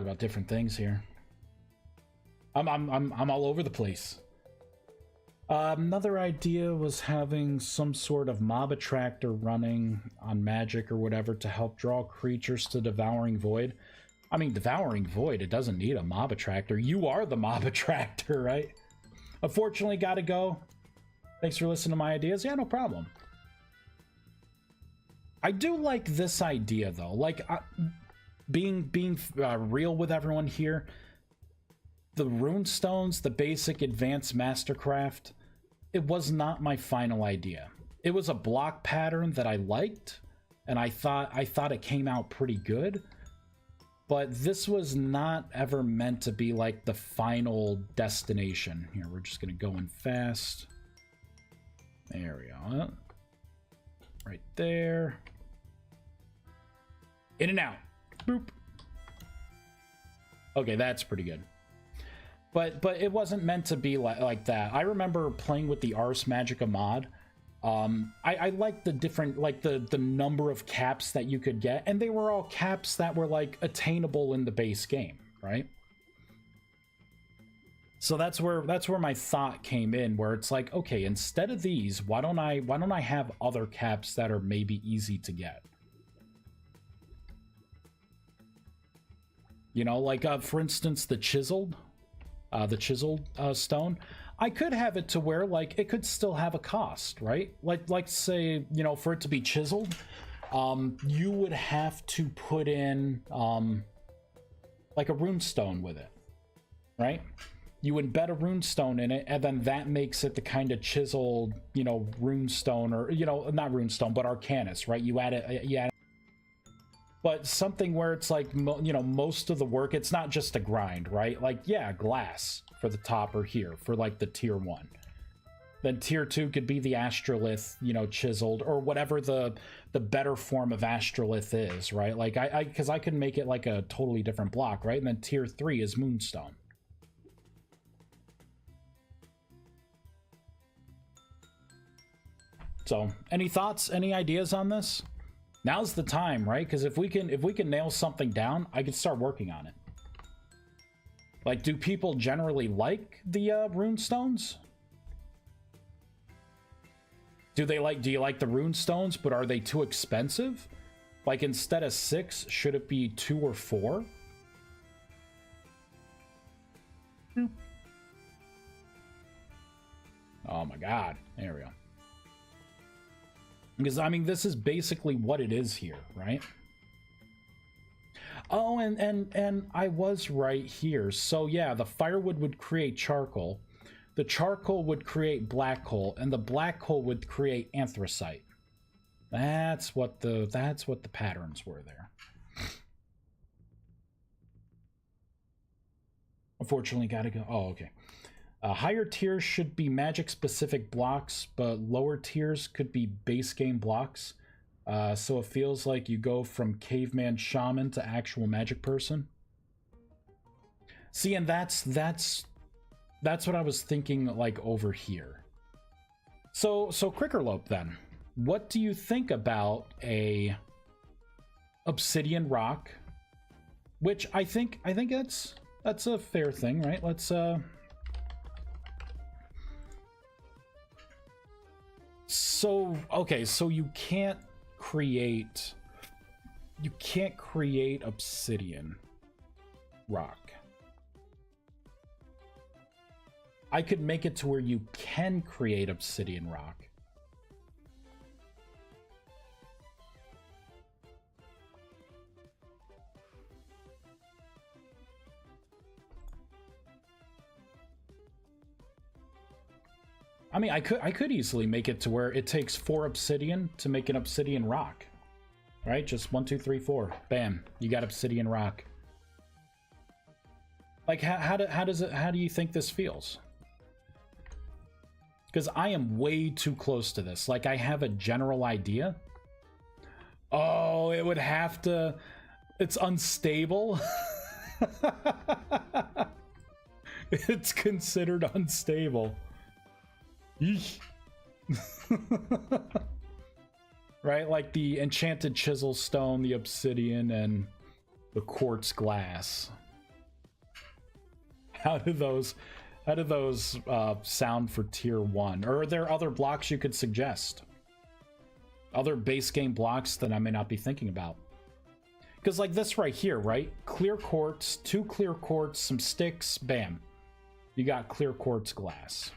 about different things here. I'm all over the place. Another idea was having some sort of mob attractor running on magic or whatever to help draw creatures to Devouring Void. I mean, Devouring Void, it doesn't need a mob attractor. You are the mob attractor, right? Unfortunately, gotta go. Thanks for listening to my ideas. Yeah, no problem. I do like this idea, though. Like, being real with everyone here. The runestones, the basic advanced mastercraft, it was not my final idea. It was a block pattern that I liked, and I thought it came out pretty good. But this was not ever meant to be like the final destination. Here, we're just gonna go in fast. There we go. Right there. In and out. Boop. Okay, that's pretty good. But it wasn't meant to be like that. I remember playing with the Ars Magica mod. I liked the different, like the number of caps that you could get, and they were all caps that were like attainable in the base game, right? So that's where my thought came in, where it's like, okay, instead of these, why don't I have other caps that are maybe easy to get? You know, like for instance, the chiseled stone. I could have it to where like it could still have a cost, right? Like say, you know, for it to be chiseled, you would have to put in like a rune stone with it, right? You embed a rune stone in it, and then that makes it the kind of chiseled, you know, rune stone, or, you know, not rune stone, but arcanus, right? You add it, but something where it's like, you know, most of the work, it's not just a grind, right? Like, yeah, glass for the top or here for like the tier 1. Then tier 2 could be the astrolith, you know, chiseled, or whatever the better form of astrolith is, right? Like because I can make it like a totally different block, right? And then tier 3 is moonstone. So, any thoughts, any ideas on this? Now's the time, right? Because if we can nail something down, I can start working on it. Like, do people generally like the rune stones? Do you like the rune stones, but are they too expensive? Like, instead of 6, should it be 2 or 4? Oh my god. There we go. Because, I mean, this is basically what it is here, right? Oh, and I was right here. So, yeah, the firewood would create charcoal. The charcoal would create black coal, and the black coal would create anthracite. That's what the patterns were there. Unfortunately, gotta go. Oh, okay. Higher tiers should be magic-specific blocks, but lower tiers could be base game blocks. So it feels like you go from caveman shaman to actual magic person. See, and that's what I was thinking, like, over here. So Crickerlope, then. What do you think about a obsidian rock? Which I think that's a fair thing, right? Let's So, okay, so you can't create obsidian rock. I could make it to where you can create obsidian rock. I mean, I could easily make it to where it takes 4 obsidian to make an obsidian rock, right? Just 1, 2, 3, 4, bam, you got obsidian rock. Like, how do you think this feels? Because I am way too close to this. Like, I have a general idea. Oh, it would have to. It's unstable. It's considered unstable. Right, like the enchanted chisel stone, the obsidian, and the quartz glass. How do those sound for tier 1? Or are there other blocks you could suggest? Other base game blocks that I may not be thinking about? Because like this right here, right? Clear quartz, 2 clear quartz, some sticks, bam. You got clear quartz glass.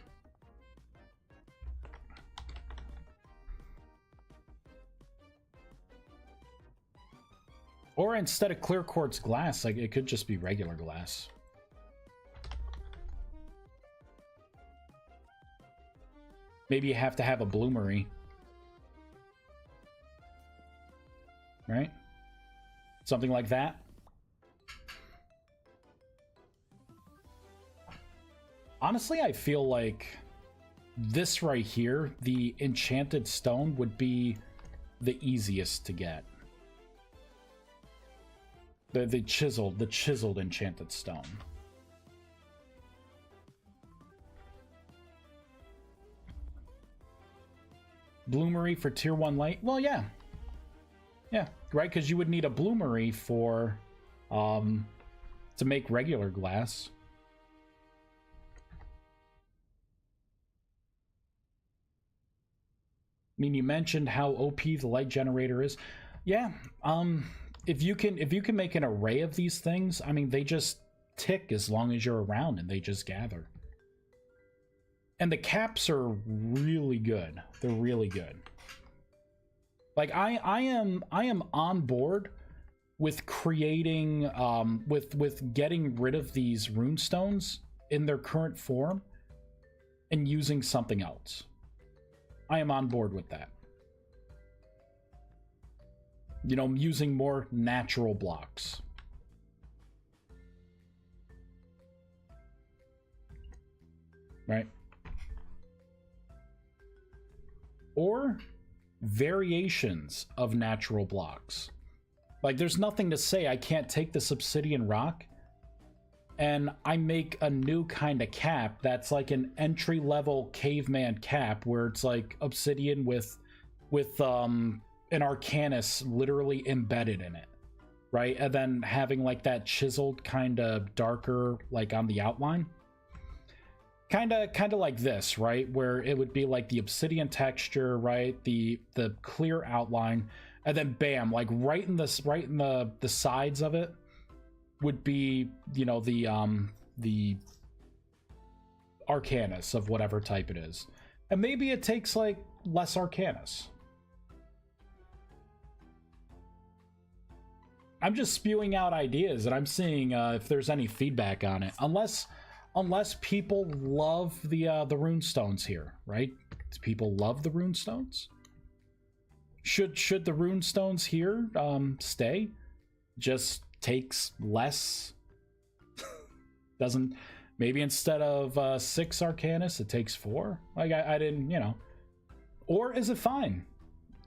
Or instead of clear quartz glass, like it could just be regular glass. Maybe you have to have a bloomery. Right? Something like that. Honestly, I feel like this right here, the enchanted stone, would be the easiest to get. The chiseled enchanted stone. Bloomery for tier 1 light? Well, yeah. Yeah, right, because you would need a bloomery for to make regular glass. mean, you mentioned how OP the light generator is. Yeah, if you can make an array of these things, I mean, they just tick as long as you're around and they just gather. And the caps are really good. They're really good. Like I am on board with creating with getting rid of these runestones in their current form and using something else. I am on board with that. You know, using more natural blocks. Right? Or variations of natural blocks. Like, there's nothing to say I can't take this obsidian rock and I make a new kind of cap that's like an entry-level caveman cap where it's like obsidian with an arcanus literally embedded in it, right? And then having like that chiseled kind of darker like on the outline. Kind of like this, right? Where it would be like the obsidian texture, right? The clear outline, and then bam, like right in the sides of it would be, you know, the arcanus of whatever type it is. And maybe it takes like less arcanus. I'm just spewing out ideas and I'm seeing if there's any feedback on it. Unless people love the runestones here, right? Do people love the runestones? Should the runestones here stay? Just takes less. Doesn't, maybe instead of 6 arcanus, it takes 4. Like I didn't, you know. Or is it fine?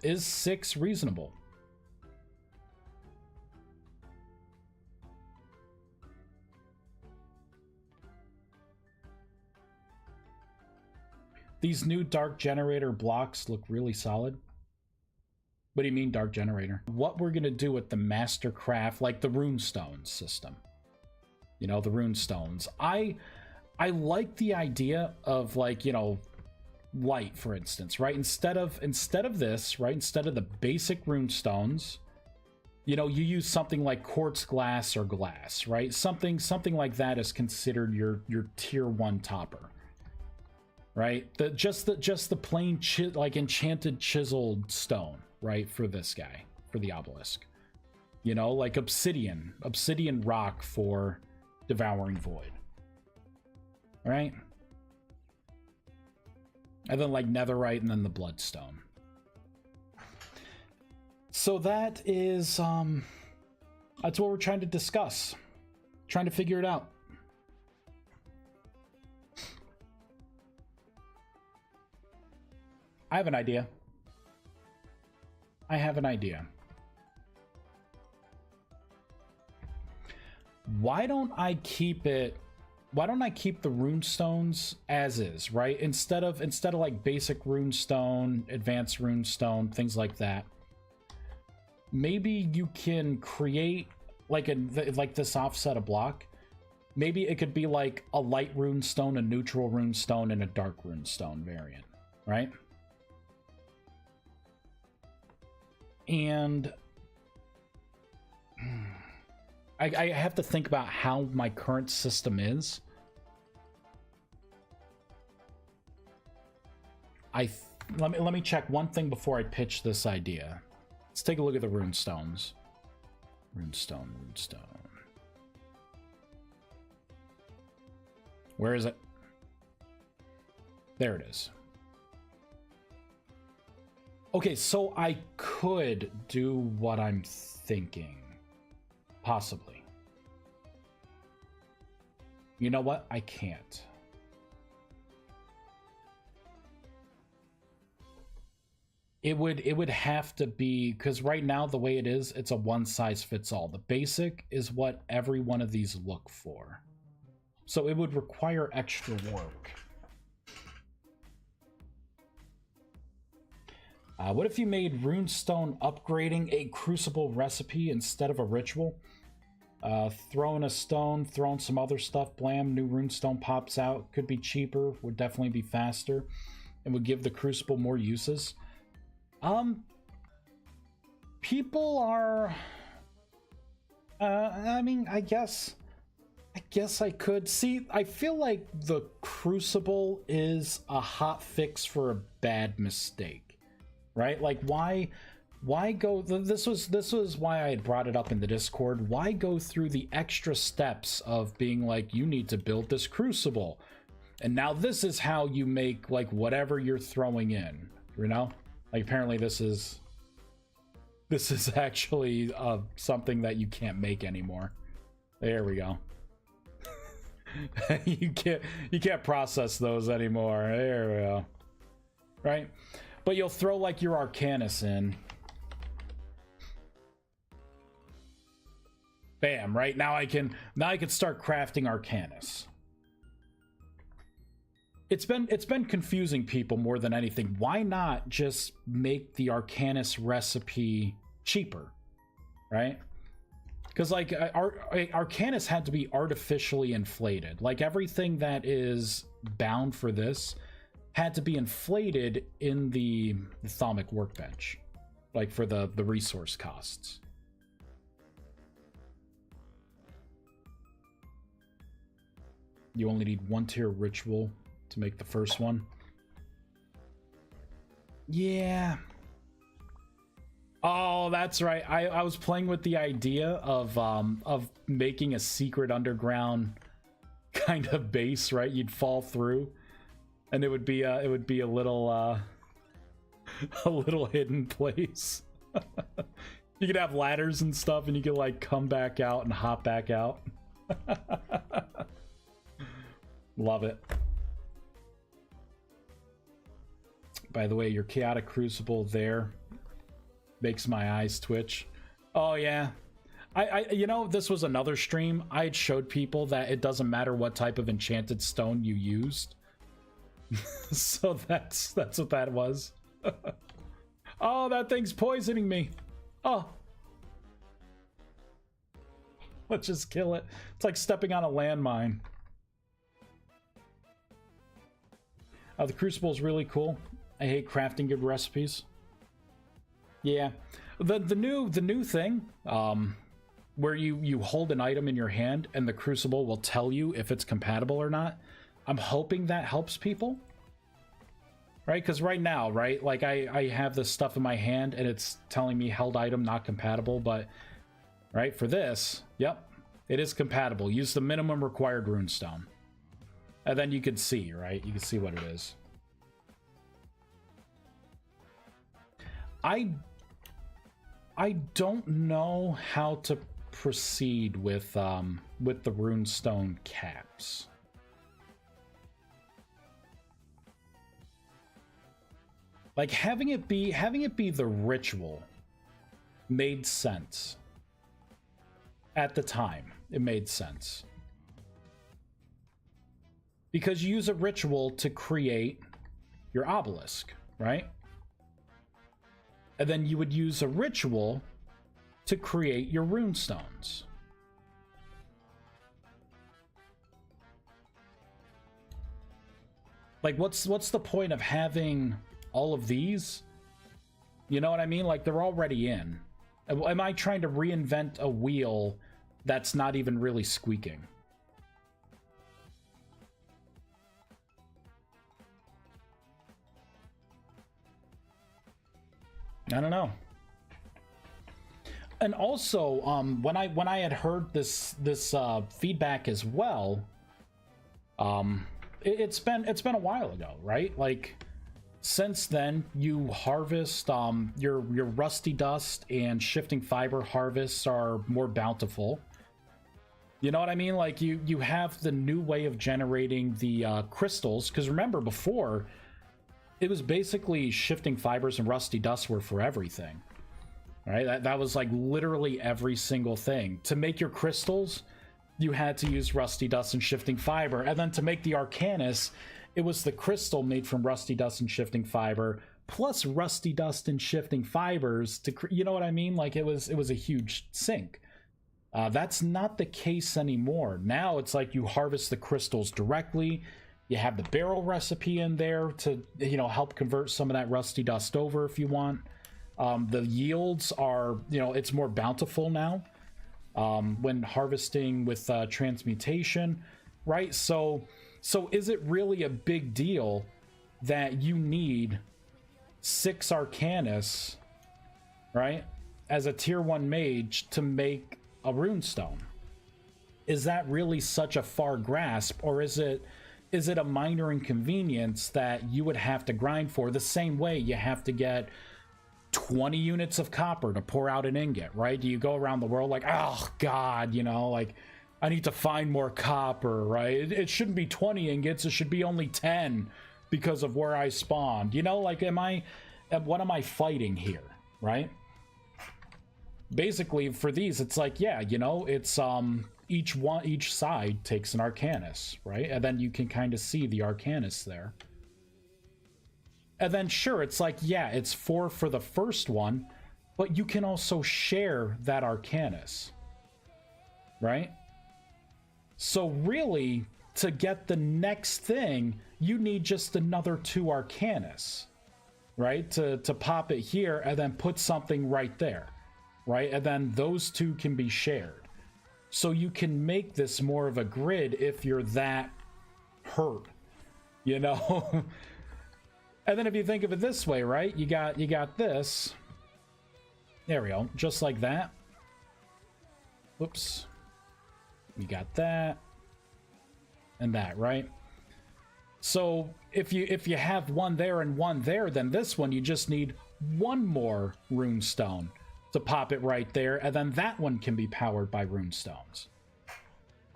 Is 6 reasonable? These new dark generator blocks look really solid. What do you mean dark generator? What we're gonna do with the ViesCraft, like the runestone system. You know, the runestones. I like the idea of, like, you know, light, for instance, right? Instead of this, right? Instead of the basic runestones, you know, you use something like quartz glass or glass, right? Something like that is considered your tier 1 topper. Right? Just the plain like enchanted chiseled stone, right? For this guy, for the obelisk. You know, like obsidian rock for devouring void. Right? And then like netherite and then the bloodstone. So that is that's what we're trying to discuss. Trying to figure it out. I have an idea. Why don't I keep the runestones as is, right? Instead of like basic runestone, advanced runestone, things like that. Maybe you can create like this offset a block. Maybe it could be like a light runestone, a neutral runestone, and a dark runestone variant, right? And I have to think about how my current system is. Let me check one thing before I pitch this idea. Let's take a look at the runestones. Runestone. Where is it? There it is. Okay, so I could do what I'm thinking. Possibly. You know what? I can't. It would have to be, because right now the way it is, it's a one size fits all. The basic is what every one of these look for. So it would require extra work. What if you made runestone upgrading a crucible recipe instead of a ritual? Throwing a stone, throwing some other stuff, blam, new runestone pops out. Could be cheaper, would definitely be faster, and would give the crucible more uses. People are I mean, I guess I could see. I feel like the Crucible is a hot fix for a bad mistake, right? Like, why go? This was why I had brought it up in the Discord. Why go through the extra steps of being like, you need to build this Crucible, and now this is how you make like whatever you're throwing in, you know? Like, apparently this is actually something that you can't make anymore. There we go. you can't process those anymore. There we go. Right? But you'll throw like your Arcanus in. Bam, right? Now I can start crafting Arcanus. It's been confusing people more than anything. Why not just make the Arcanus recipe cheaper, right? Because like Arcanus had to be artificially inflated. Like everything that is bound for this had to be inflated in the Thaumic workbench, like for the resource costs. You only need 1 tier ritual to make the first one. Yeah. Oh, that's right. I was playing with the idea of making a secret underground kind of base, right? You'd fall through, and it would be a little a little hidden place. You could have ladders and stuff, and you could like come back out and hop back out. Love it. By the way, your chaotic crucible there makes my eyes twitch. Oh yeah, I you know, this was another stream. I had showed people that it doesn't matter what type of enchanted stone you used. So that's what that was. Oh, that thing's poisoning me. Oh, let's just kill it. It's like stepping on a landmine. The crucible is really cool. I hate crafting good recipes. Yeah, the new thing, where you hold an item in your hand and the crucible will tell you if it's compatible or not. I'm hoping that helps people, right? Because right now, right, like I have this stuff in my hand and it's telling me held item not compatible, but right for this, yep, it is compatible. Use the minimum required runestone, and then you can see, right? You can see what it is. I don't know how to proceed with the runestone caps. Like having it be the ritual made sense. At the time, it made sense. Because you use a ritual to create your obelisk, right? And then you would use a ritual to create your runestones. Like, what's the point of having all of these? You know what I mean? Like, they're already in. Am I trying to reinvent a wheel that's not even really squeaking? I don't know. And also, when I had heard this feedback as well, it's been a while ago, right? Like, since then, you harvest your rusty dust and shifting fiber harvests are more bountiful. You know what I mean? Like you have the new way of generating the crystals. Because remember, before, it was basically shifting fibers and rusty dust were for everything, right? That was like literally every single thing. To make your crystals, you had to use rusty dust and shifting fiber, and then to make the Arcanus, it was the crystal made from rusty dust and shifting fiber plus rusty dust and shifting fibers to, you know what I mean? Like it was a huge sink. That's not the case anymore. Now it's like you harvest the crystals directly. You have the barrel recipe in there to, you know, help convert some of that rusty dust over if you want. The yields are, you know, it's more bountiful now when harvesting with transmutation, right? So is it really a big deal that you need 6 Arcanus, right, as a tier 1 mage to make a runestone? Is that really such a far grasp, or is it a minor inconvenience that you would have to grind for, the same way you have to get 20 units of copper to pour out an ingot, right? Do you go around the world like, oh god, you know, like, I need to find more copper, right? It shouldn't be 20 ingots, it should be only 10 because of where I spawned, you know? Like, what am I fighting here, right? Basically for these, it's like, yeah, you know, it's each side takes an Arcanus, right? And then you can kind of see the Arcanus there. And then sure, it's like, yeah, it's 4 for the first one, but you can also share that Arcanus, right? So really, to get the next thing, you need just another 2 Arcanus, right? To pop it here and then put something right there, right? And then those 2 can be shared. So you can make this more of a grid if you're that hurt, you know? And then if you think of it this way, right? You got this. There we go. Just like that. Whoops. You got that. And that, right? So if you have one there and one there, then this one you just need one more runestone to pop it right there, and then that one can be powered by runestones.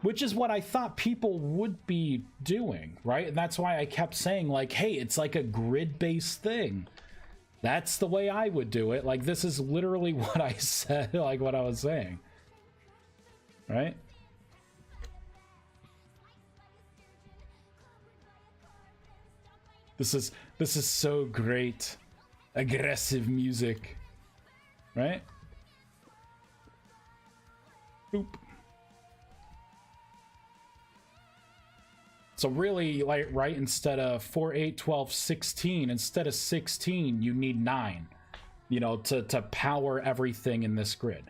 Which is what I thought people would be doing, right? And that's why I kept saying, like, hey, it's like a grid-based thing. That's the way I would do it. Like, this is literally what I said, like what I was saying. Right? This is so great. Aggressive music. Right? Boop. So really, like, right, instead of 4, 8, 12, 16, instead of 16, you need 9, you know, to power everything in this grid.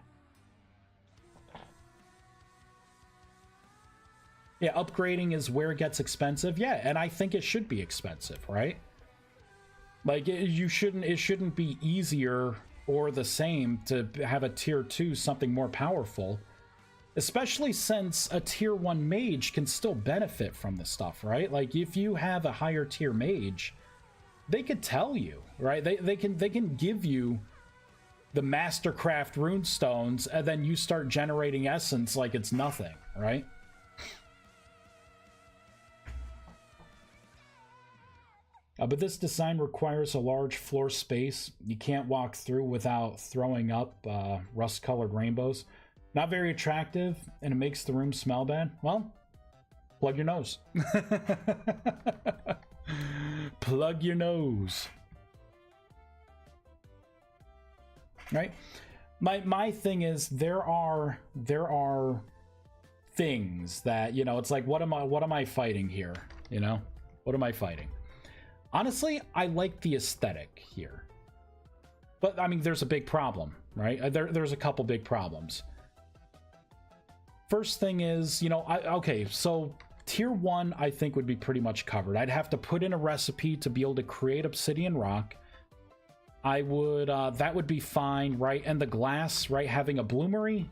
Yeah, upgrading is where it gets expensive. Yeah, and I think it should be expensive, right? Like, it shouldn't be easier or the same to have a tier 2 something more powerful, especially since a tier 1 mage can still benefit from this stuff, right? Like, if you have a higher tier mage, they could tell you, right? They can give you the Mastercraft runestones, and then you start generating essence like it's nothing, right? But this design requires a large floor space. You can't walk through without throwing up rust-colored rainbows. Not very attractive, and it makes the room smell bad. Well, plug your nose. Plug your nose. Right? My thing is, there are things that, you know, it's like, what am I fighting here? You know? What am I fighting? Honestly, I like the aesthetic here. But, I mean, there's a big problem, right? There's a couple big problems. First thing is, you know, okay, so tier 1 I think would be pretty much covered. I'd have to put in a recipe to be able to create obsidian rock. I would, that would be fine, right? And the glass, right, having a bloomery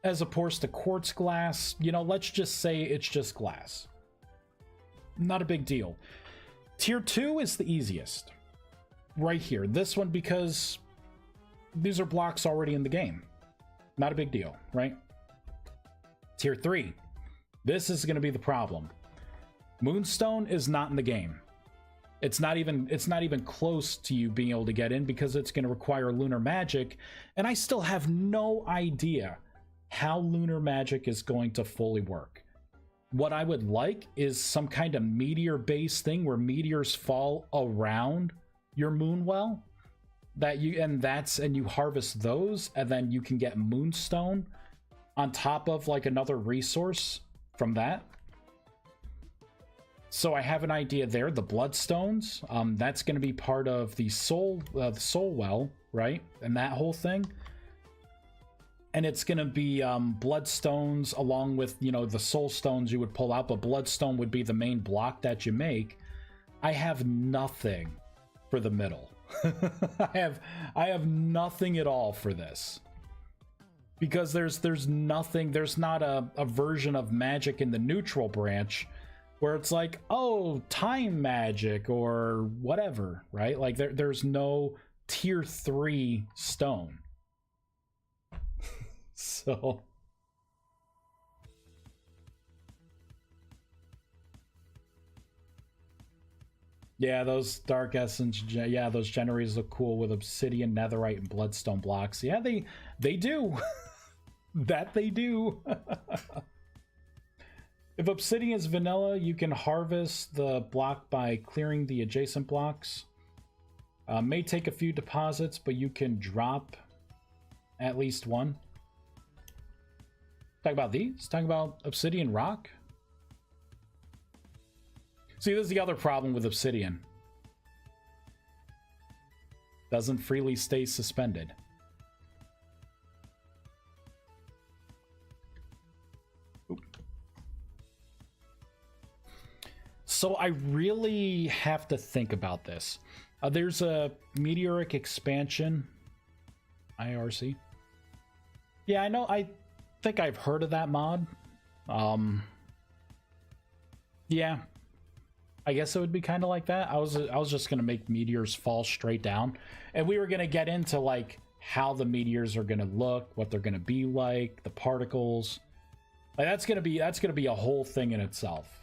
as opposed to quartz glass, you know, let's just say it's just glass. Not a big deal. Tier 2 is the easiest. Right here. This one, because these are blocks already in the game. Not a big deal, right? Tier 3. This is going to be the problem. Moonstone is not in the game. It's not even close to you being able to get in because it's going to require lunar magic, and I still have no idea how lunar magic is going to fully work. What I would like is some kind of meteor-based thing where meteors fall around your moonwell, and you harvest those, and then you can get moonstone on top of like another resource from that. So I have an idea there. The bloodstones, that's going to be part of the soul well, right? And that whole thing. And it's going to be bloodstones along with, you know, the soul stones you would pull out, but bloodstone would be the main block that you make. I have nothing for the middle. I have nothing at all for this. Because there's nothing, there's not a version of magic in the neutral branch where it's like, oh, time magic or whatever, right? Like there's no tier 3 stone. So yeah, those dark essence, yeah, those generators look cool with obsidian, netherite, and bloodstone blocks. Yeah, they do. That they do. If obsidian is vanilla, you can harvest the block by clearing the adjacent blocks. May take a few deposits, but you can drop at least one. Talk about these? Talking about obsidian rock? See, this is the other problem with obsidian. Doesn't freely stay suspended. Oop. So I really have to think about this. There's a meteoric expansion. IRC. Yeah, I know. I think I've heard of that mod. Yeah. I guess it would be kind of like that. I was just gonna make meteors fall straight down, and we were gonna get into like how the meteors are gonna look, what they're gonna be like, the particles. Like that's gonna be a whole thing in itself.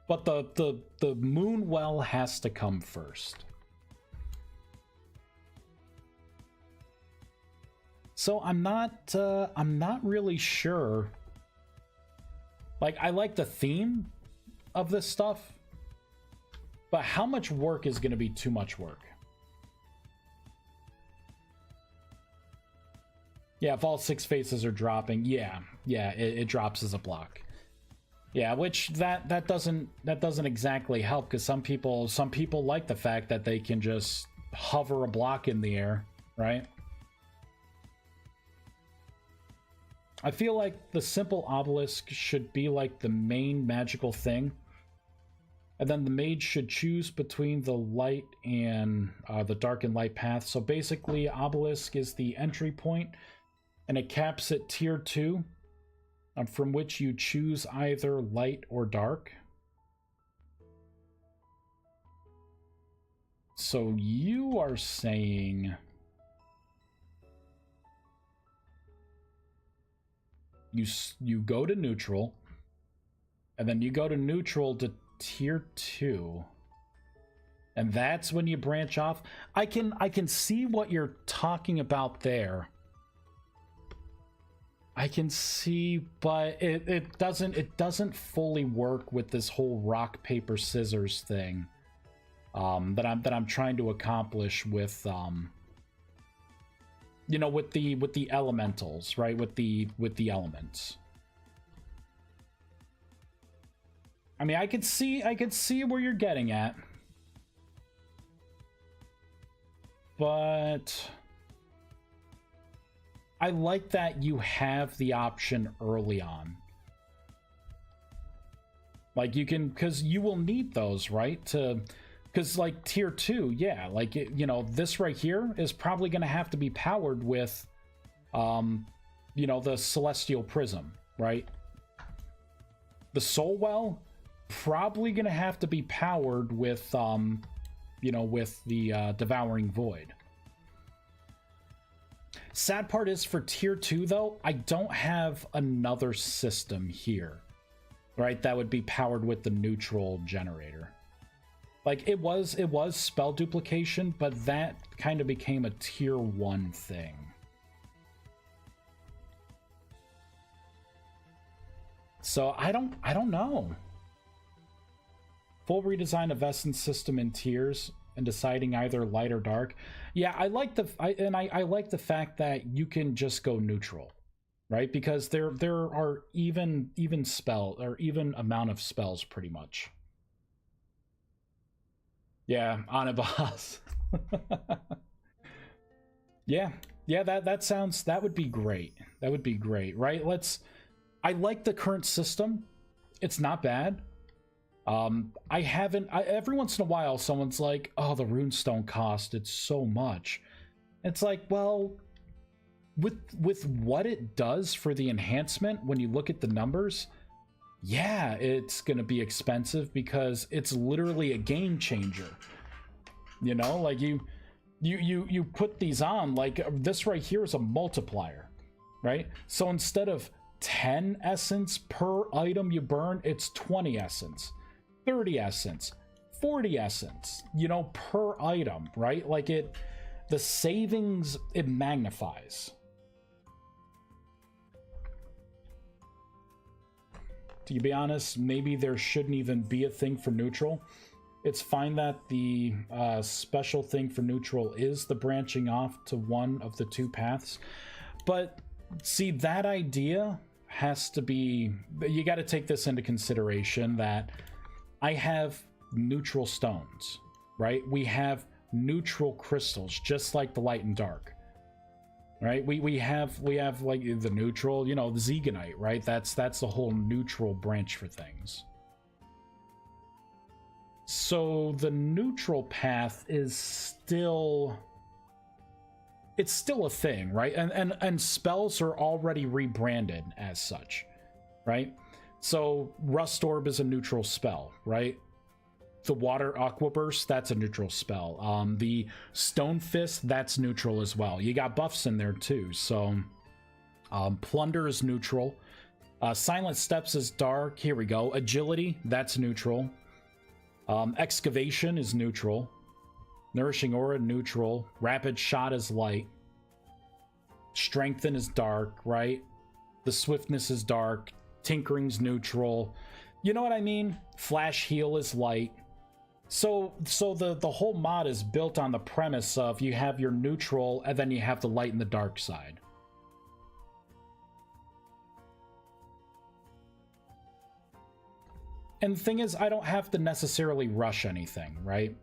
But the moon well has to come first. So I'm not really sure. Like I like the theme of this stuff. But how much work is going to be too much work? Yeah, if all 6 faces are dropping, yeah, it drops as a block. Yeah, which that doesn't exactly help, because some people like the fact that they can just hover a block in the air, right? I feel like the simple obelisk should be like the main magical thing. And then the mage should choose between the light and the dark and light path. So basically, obelisk is the entry point, and it caps at tier 2, from which you choose either light or dark. So you are saying you go to neutral, and then you go to neutral to tier 2, and that's when you branch off. I can see what you're talking about there. I can see, but it doesn't fully work with this whole rock paper scissors thing that I'm trying to accomplish with you know, with the elementals, right? With the elements. I mean, I could see where you're getting at, but I like that you have the option early on. Like you can, because you will need those, right? Because like tier 2, yeah, like you know, this right here is probably going to have to be powered with, you know, the celestial prism, right? The soul well. Probably gonna have to be powered with you know, with the devouring void. Sad part is for tier 2 though, I don't have another system here, right, that would be powered with the neutral generator. Like it was spell duplication, but that kind of became a tier 1 thing. So I don't know. Full redesign of essence system in tiers and deciding either light or dark. Yeah, I like I like the fact that you can just go neutral, right? Because there are even spell or even amount of spells pretty much. Yeah, Anubas. Yeah, yeah, that would be great. That would be great, right? I like the current system. It's not bad. Every once in a while someone's like, oh, the runestone cost, it's so much. It's like, well, with what it does for the enhancement, when you look at the numbers, yeah, it's gonna be expensive because it's literally a game changer. You know, like you put these on, like this right here is a multiplier, right? So instead of 10 essence per item you burn, it's 20 essence, 30 essence, 40 essence, you know, per item, right? Like the savings, it magnifies. To be honest, maybe there shouldn't even be a thing for neutral. It's fine that the special thing for neutral is the branching off to one of the two paths. But see, that idea has to be, you got to take this into consideration that I have neutral stones, right? We have neutral crystals, just like the light and dark. Right, we have like the neutral, you know, the Zeganite, right? That's the whole neutral branch for things. So the neutral path is still, it's still a thing, right? And spells are already rebranded as such, right? So Rust Orb is a neutral spell, right? The Water Aqua Burst, that's a neutral spell. The Stone Fist, that's neutral as well. You got buffs in there too. So Plunder is neutral. Silent Steps is dark. Here we go. Agility, that's neutral. Excavation is neutral. Nourishing Aura, neutral. Rapid Shot is light. Strengthen is dark, right? The Swiftness is dark. Tinkering's neutral. You know what I mean? Flash Heal is light. So the whole mod is built on the premise of you have your neutral and then you have the light and the dark side. And the thing is, I don't have to necessarily rush anything, right?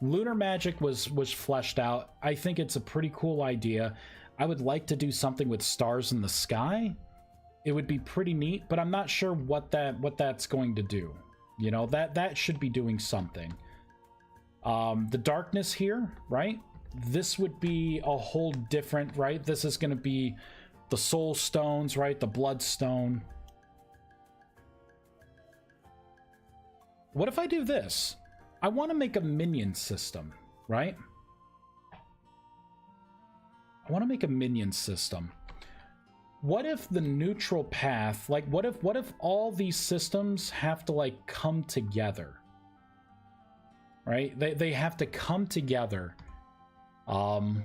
Lunar Magic was fleshed out. I think it's a pretty cool idea. I would like to do something with stars in the sky. It would be pretty neat, but I'm not sure what that's going to do. You know, that should be doing something. The darkness here, right? This would be a whole different, right? This is going to be the soul stones, right? The bloodstone. What if I do this? I want to make a minion system, right? I want to make a minion system. What if the neutral path, like what if all these systems have to like come together? Right? They have to come together. Light,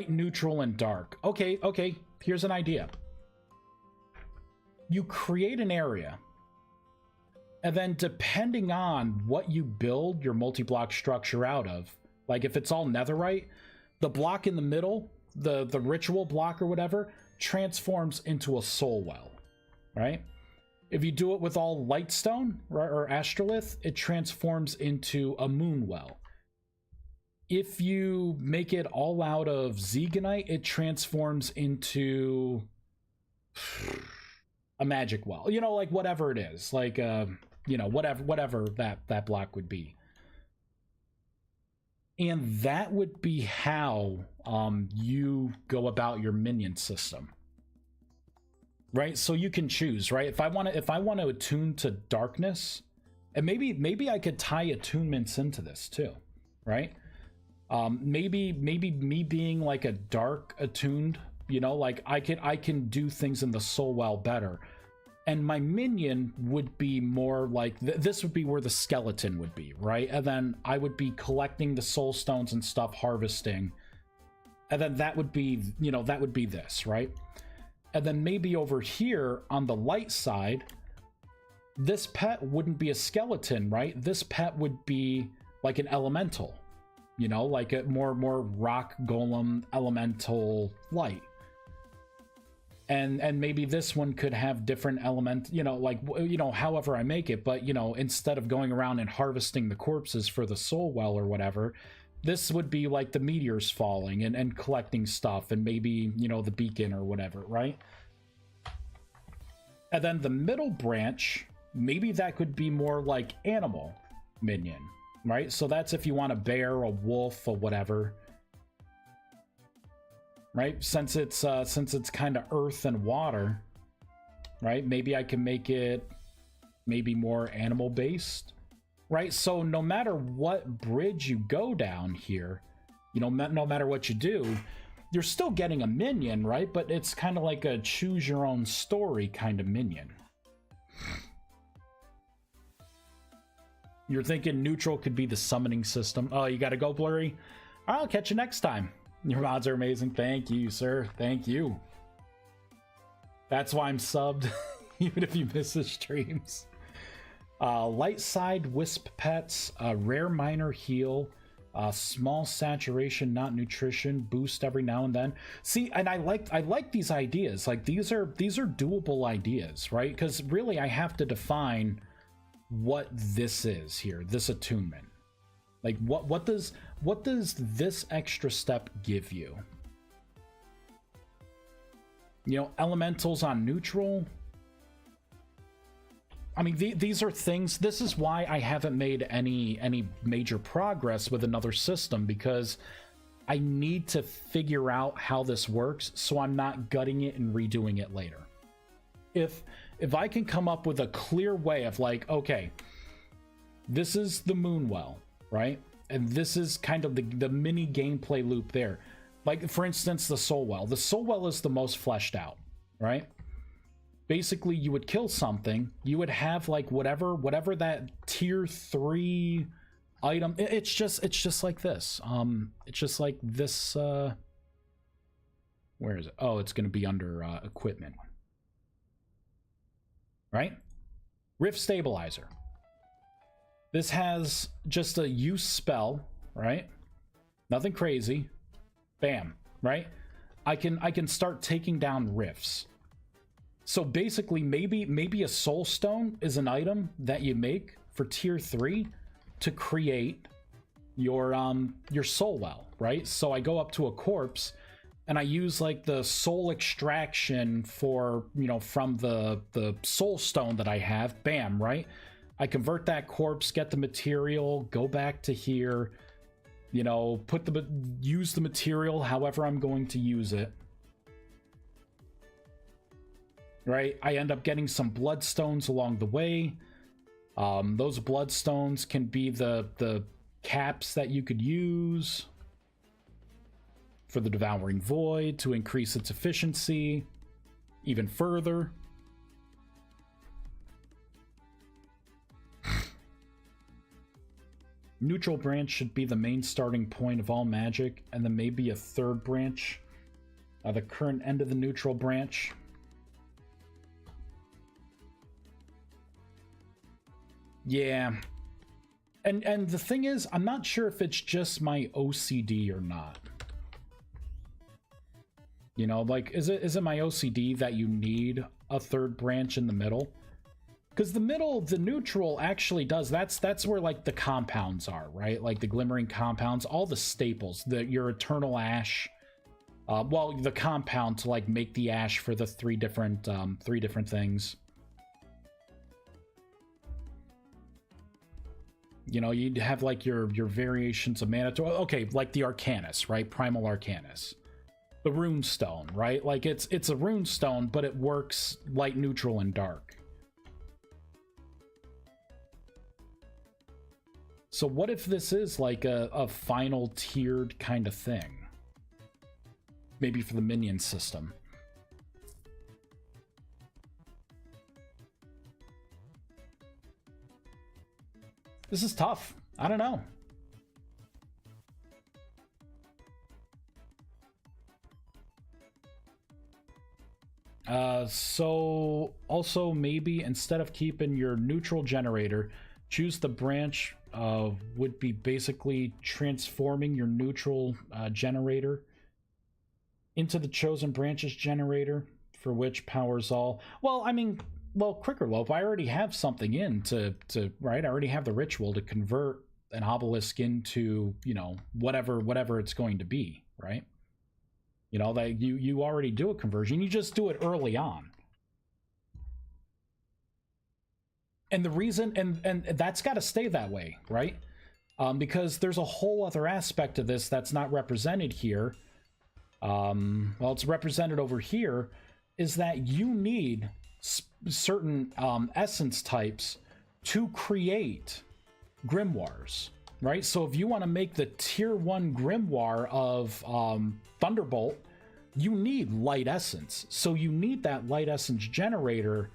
neutral, and dark. Okay, here's an idea. You create an area, and then depending on what you build your multi-block structure out of, like if it's all netherite, the block in the middle, the ritual block or whatever, transforms into a soul well, right? If you do it with all lightstone or astrolith, it transforms into a moon well. If you make it all out of Zeganite, it transforms into a magic well. You know, like whatever it is, like you know, whatever that block would be. And that would be how you go about your minion system. Right? So you can choose, right? If I want to attune to darkness, and maybe I could tie attunements into this too, right? Maybe me being like a dark attuned, you know, like I can do things in the soul well better. And my minion would be more like this would be where the skeleton would be, right? And then I would be collecting the soul stones and stuff, harvesting. And then that would be, you know, that would be this, right? And then maybe over here on the light side, this pet wouldn't be a skeleton, right? This pet would be like an elemental, you know, like a more rock golem elemental light. and maybe this one could have different element, you know, like, you know, however I make it. But, you know, instead of going around and harvesting the corpses for the soul well or whatever, this would be like the meteors falling and collecting stuff, and maybe, you know, the beacon or whatever, right? And then the middle branch, maybe that could be more like animal minion, right? So that's if you want a bear, a wolf, or whatever, right? Since it's kind of earth and water, right? Maybe I can make it maybe more animal based, right? So no matter what bridge you go down here, you know, no matter what you do, you're still getting a minion, right? But it's kind of like a choose your own story kind of minion. You're thinking neutral could be the summoning system. Oh, you gotta go, Blurry? I'll catch you next time. Your mods are amazing. Thank you, sir. Thank you. That's why I'm subbed, even if you miss the streams. Light side wisp pets, rare minor heal, small saturation, not nutrition, boost every now and then. See, and I like these ideas. Like these are doable ideas, right? Because really, I have to define what this is here, this attunement. Like what does this extra step give you? You know, elementals on neutral. I mean, these are things. This is why I haven't made any major progress with another system, because I need to figure out how this works so I'm not gutting it and redoing it later. If I can come up with a clear way of like, okay, this is the Moonwell, right? And this is kind of the mini gameplay loop there. Like, for instance, the Soul Well. The Soul Well is the most fleshed out, right? Basically, you would kill something, you would have like whatever that tier 3 item. It's just like this. It's just like this. Where is it? Oh, it's going to be under equipment, right? Rift Stabilizer. This has just a use spell, right? Nothing crazy. Bam, right? I can start taking down rifts. So basically, maybe a soul stone is an item that you make for tier 3 to create your soul well, right? So I go up to a corpse and I use like the soul extraction for, you know, from the soul stone that I have. Bam, right? I convert that corpse, get the material, go back to here, you know, use the material however I'm going to use it. Right? I end up getting some bloodstones along the way. Those bloodstones can be the caps that you could use for the Devouring Void to increase its efficiency even further. Neutral branch should be the main starting point of all magic, and then maybe a third branch, the current end of the neutral branch. Yeah. And the thing is, I'm not sure if it's just my OCD or not. You know, like, is it my OCD that you need a third branch in the middle? Because the neutral actually does, that's where like the compounds are, right? Like the glimmering compounds, all the staples, your eternal ash, well, the compound to like make the ash for the three different things. You know, you'd have like your variations of mana. Okay, like the Arcanus, right? Primal Arcanus. The Rune Stone, right? Like it's a Rune Stone, but it works light, neutral, and dark. So what if this is like a final tiered kind of thing? Maybe for the minion system. This is tough. I don't know. So also maybe instead of keeping your neutral generator, choose the branch would be basically transforming your neutral generator into the chosen branch's generator for which powers all. Well, I mean, well, Crickerlope, I already have something in to right. I already have the ritual to convert an obelisk into, you know, whatever it's going to be, right? You know, that you already do a conversion. You just do it early on. And the reason, and that's got to stay that way, right? Because there's a whole other aspect of this that's not represented here. Well, it's represented over here, is that you need certain essence types to create grimoires, right? So if you want to make the tier 1 grimoire of Thunderbolt, you need light essence. So you need that light essence generator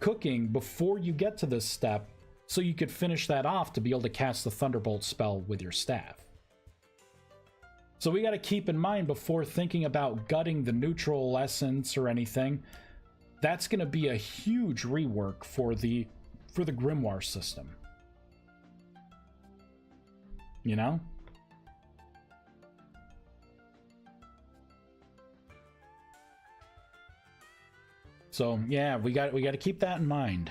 cooking before you get to this step, so you could finish that off to be able to cast the Thunderbolt spell with your staff. So we got to keep in mind before thinking about gutting the neutral essence or anything, that's going to be a huge rework for the grimoire system. You know? So yeah, we got to keep that in mind.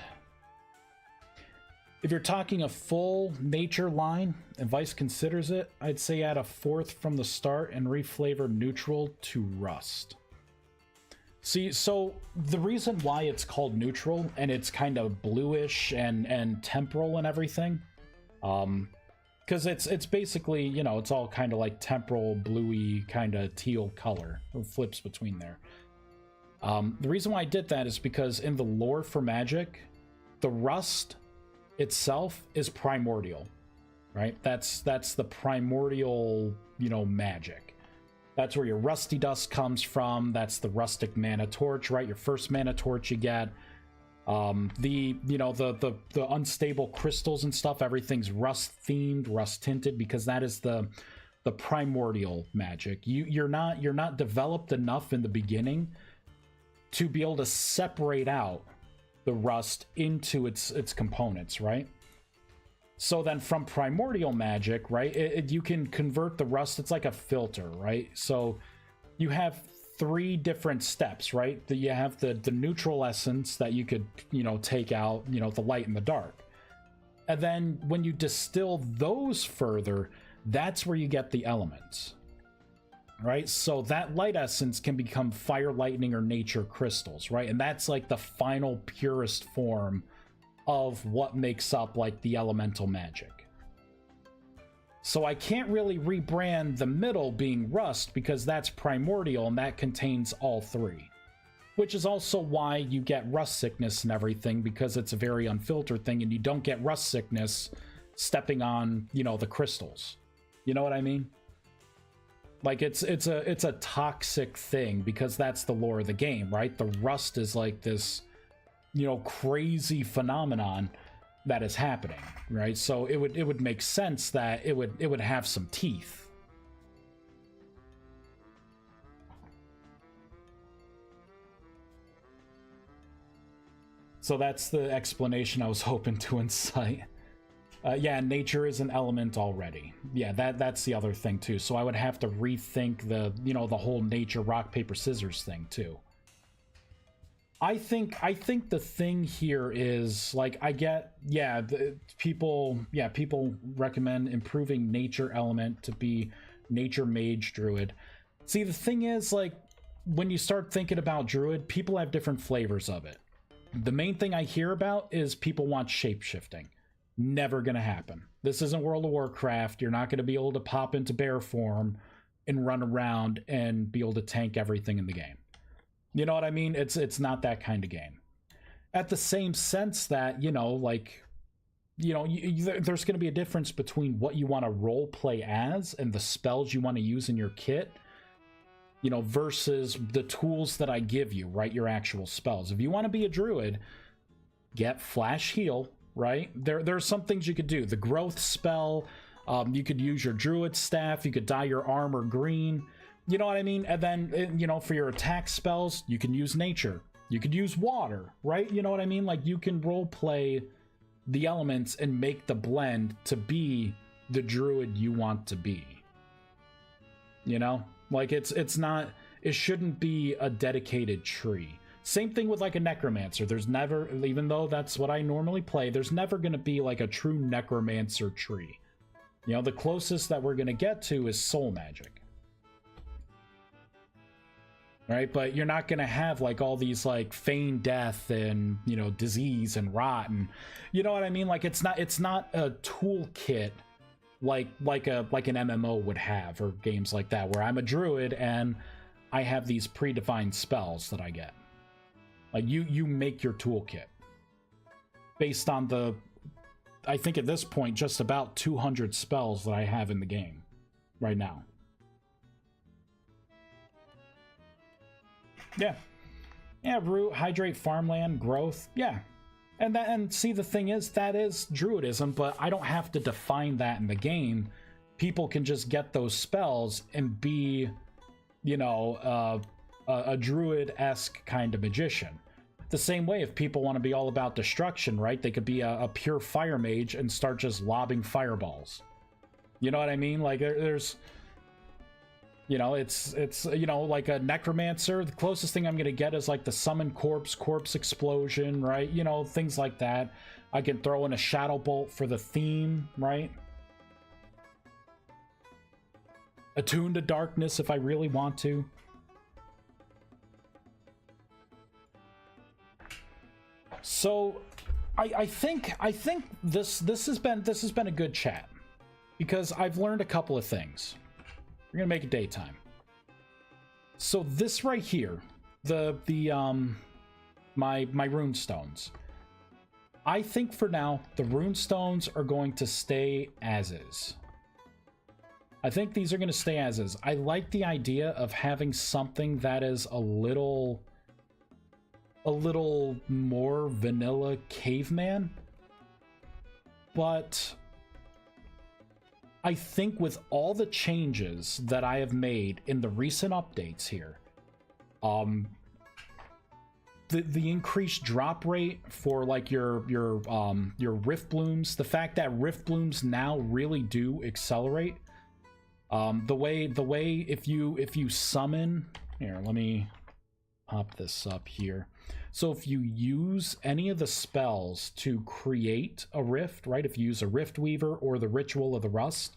If you're talking a full nature line, and Vice considers it, I'd say add a 4th from the start and reflavor neutral to rust. See, so the reason why it's called neutral and it's kind of bluish and temporal and everything, because it's basically, you know, it's all kind of like temporal, bluey, kind of teal color. It flips between there. The reason why I did that is because in the lore for Magic, the rust itself is primordial, right? That's the primordial, you know, magic. That's where your rusty dust comes from. That's the rustic mana torch, right? Your first mana torch you get. The unstable crystals and stuff, everything's rust themed, rust tinted, because that is the primordial magic. You're not developed enough in the beginning to be able to separate out the rust into its components, right? So then from primordial magic, right, you can convert the rust. It's like a filter, right? So you have 3 different steps, right? You have the neutral essence that you could, you know, take out, you know, the light and the dark. And then when you distill those further, that's where you get the elements, right? So that light essence can become fire, lightning, or nature crystals, right? And that's like the final purest form of what makes up like the elemental magic. So I can't really rebrand the middle being rust because that's primordial and that contains all 3, which is also why you get rust sickness and everything, because it's a very unfiltered thing and you don't get rust sickness stepping on, you know, the crystals. You know what I mean? Like it's a toxic thing because that's the lore of the game, right? The rust is like this, you know, crazy phenomenon that is happening, right? So it would make sense that it would have some teeth. So that's the explanation I was hoping to incite. Yeah, nature is an element already. Yeah, that's the other thing too. So I would have to rethink the whole nature rock paper scissors thing too. I think the thing here is, like, I get, yeah, people recommend improving nature element to be nature mage druid. See, the thing is, like, when you start thinking about druid, people have different flavors of it. The main thing I hear about is people want shape-shifting. Never gonna happen. This isn't World of Warcraft. You're not gonna be able to pop into bear form and run around and be able to tank everything in the game. You know what I mean? It's not that kind of game. At the same sense that, you know, like, you know, there's going to be a difference between what you want to role play as and the spells you want to use in your kit, you know, versus the tools that I give you, right? Your actual spells. If you want to be a druid, get Flash Heal, right? There are some things you could do. The growth spell, you could use your druid staff, you could dye your armor green. You know what I mean? And then, you know, for your attack spells, you can use nature. You could use water, right? You know what I mean? Like, you can role play the elements and make the blend to be the druid you want to be. You know? Like, it's not, it shouldn't be a dedicated tree. Same thing with like a necromancer. There's never, even though that's what I normally play, there's never going to be like a true necromancer tree. You know, the closest that we're going to get to is soul magic. Right? But you're not going to have like all these like feigned death and, you know, disease and rot and, you know what I mean? Like it's not a toolkit like an MMO would have, or games like that, where I'm a druid and I have these predefined spells that I get. Like you make your toolkit based on the, I think at this point, just about 200 spells that I have in the game right now. Yeah. Yeah, root, hydrate, farmland, growth. Yeah. And see, the thing is, that is druidism, but I don't have to define that in the game. People can just get those spells and be, you know, a druid-esque kind of magician. The same way, if people want to be all about destruction, right? They could be a pure fire mage and start just lobbing fireballs. You know what I mean? Like, there's... You know, it's you know, like a necromancer, the closest thing I'm going to get is like the summon corpse explosion, right? You know, things like that. I can throw in a shadow bolt for the theme, right? Attune to darkness if I really want to. So I think this has been a good chat, because I've learned a couple of things. We're gonna make it daytime. So this right here, my rune stones. I think for now the rune stones are going to stay as is. I think these are going to stay as is. I like the idea of having something that is a little more vanilla caveman, but I think with all the changes that I have made in the recent updates here, the increased drop rate for like your rift blooms, the fact that rift blooms now really do accelerate, the way if you summon, here, let me pop this up here. So if you use any of the spells to create a rift, right? If you use a Rift Weaver or the Ritual of the Rust,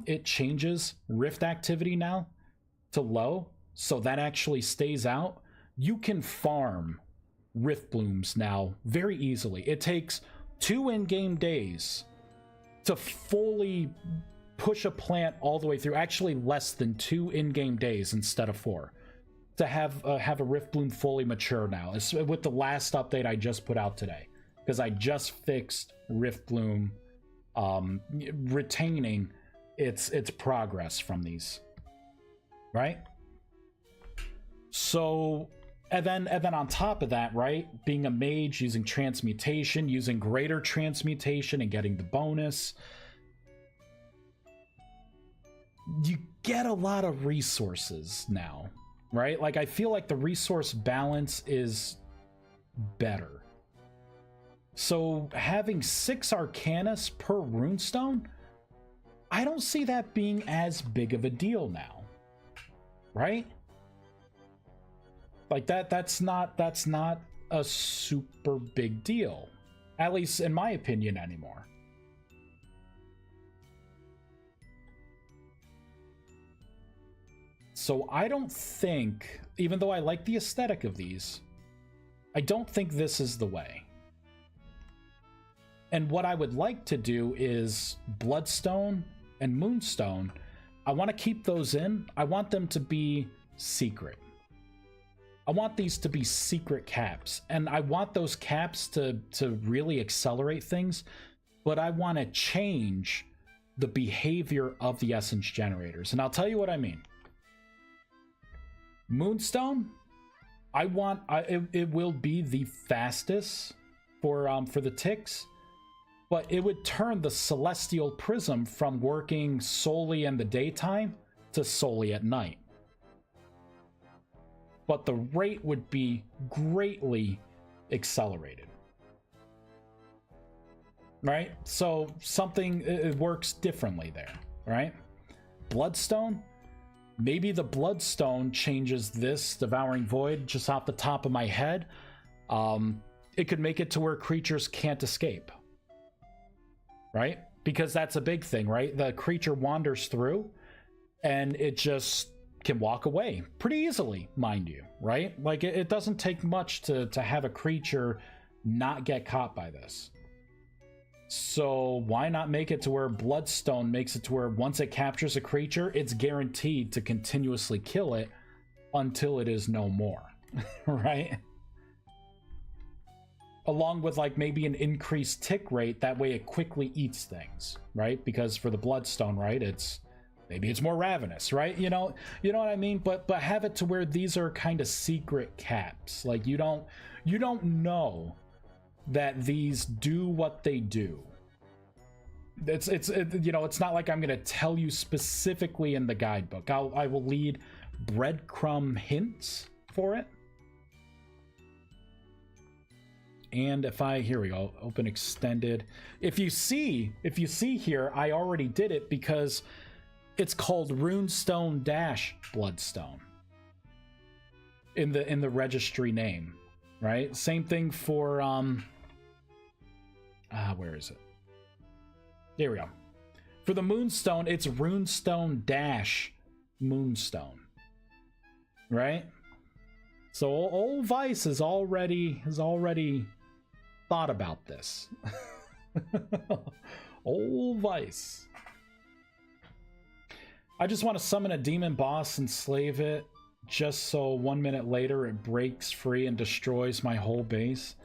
it changes rift activity now to low, so that actually stays out. You can farm rift blooms now very easily. It takes 2 in-game days to fully push a plant all the way through. Actually, less than 2 in-game days instead of 4. To have a rift bloom fully mature now. It's with the last update I just put out today, because I just fixed rift bloom retaining its progress from these, right? So and then on top of that, right, being a mage, using transmutation, using greater transmutation and getting the bonus, you get a lot of resources now. Right? Like, I feel like the resource balance is better. So having 6 Arcanus per runestone, I don't see that being as big of a deal now. Right? Like that's not a super big deal. At least in my opinion anymore. So I don't think, even though I like the aesthetic of these, I don't think this is the way. And what I would like to do is Bloodstone and Moonstone. I want to keep those in. I want them to be secret. I want these to be secret caps. And I want those caps to really accelerate things. But I want to change the behavior of the essence generators. And I'll tell you what I mean. Moonstone, it will be the fastest for the ticks, but it would turn the Celestial Prism from working solely in the daytime to solely at night. But the rate would be greatly accelerated. Right? So something, it works differently there, right? Bloodstone, Maybe the Bloodstone changes this Devouring Void just off the top of my head. It could make it to where creatures can't escape. Right? Because that's a big thing, right? The creature wanders through and it just can walk away pretty easily, mind you, right? Like it doesn't take much to have a creature not get caught by this. So why not make it to where Bloodstone makes it to where once it captures a creature, it's guaranteed to continuously kill it until it is no more, right? Along with like maybe an increased tick rate, that way it quickly eats things, right? Because for the Bloodstone, right, maybe it's more ravenous, right? You know what I mean? But have it to where these are kind of secret caps. Like you don't know that these do what they do. It's you know, it's not like I'm going to tell you specifically in the guidebook. I will lead breadcrumb hints for it. And here we go, open extended. If you see here, I already did it because it's called Runestone - Bloodstone in the registry name, right? Same thing for where is it? There we go. For the Moonstone, it's Runestone - Moonstone, right? So old Vice has already thought about this. Old Vice. I just want to summon a demon boss and slave it, just so 1 minute later it breaks free and destroys my whole base.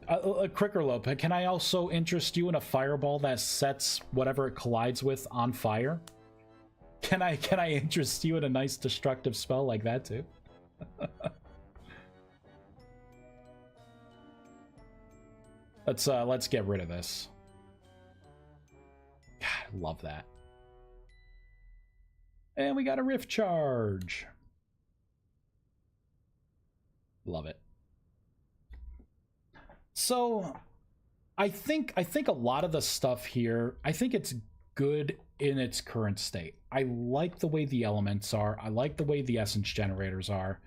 Crickerlope, can I also interest you in a fireball that sets whatever it collides with on fire? Can I interest you in a nice destructive spell like that too? Let's get rid of this. God, I love that. And we got a Rift Charge. Love it. So I think a lot of the stuff here, I think it's good in its current state. I like the way the elements are. I like the way the essence generators are.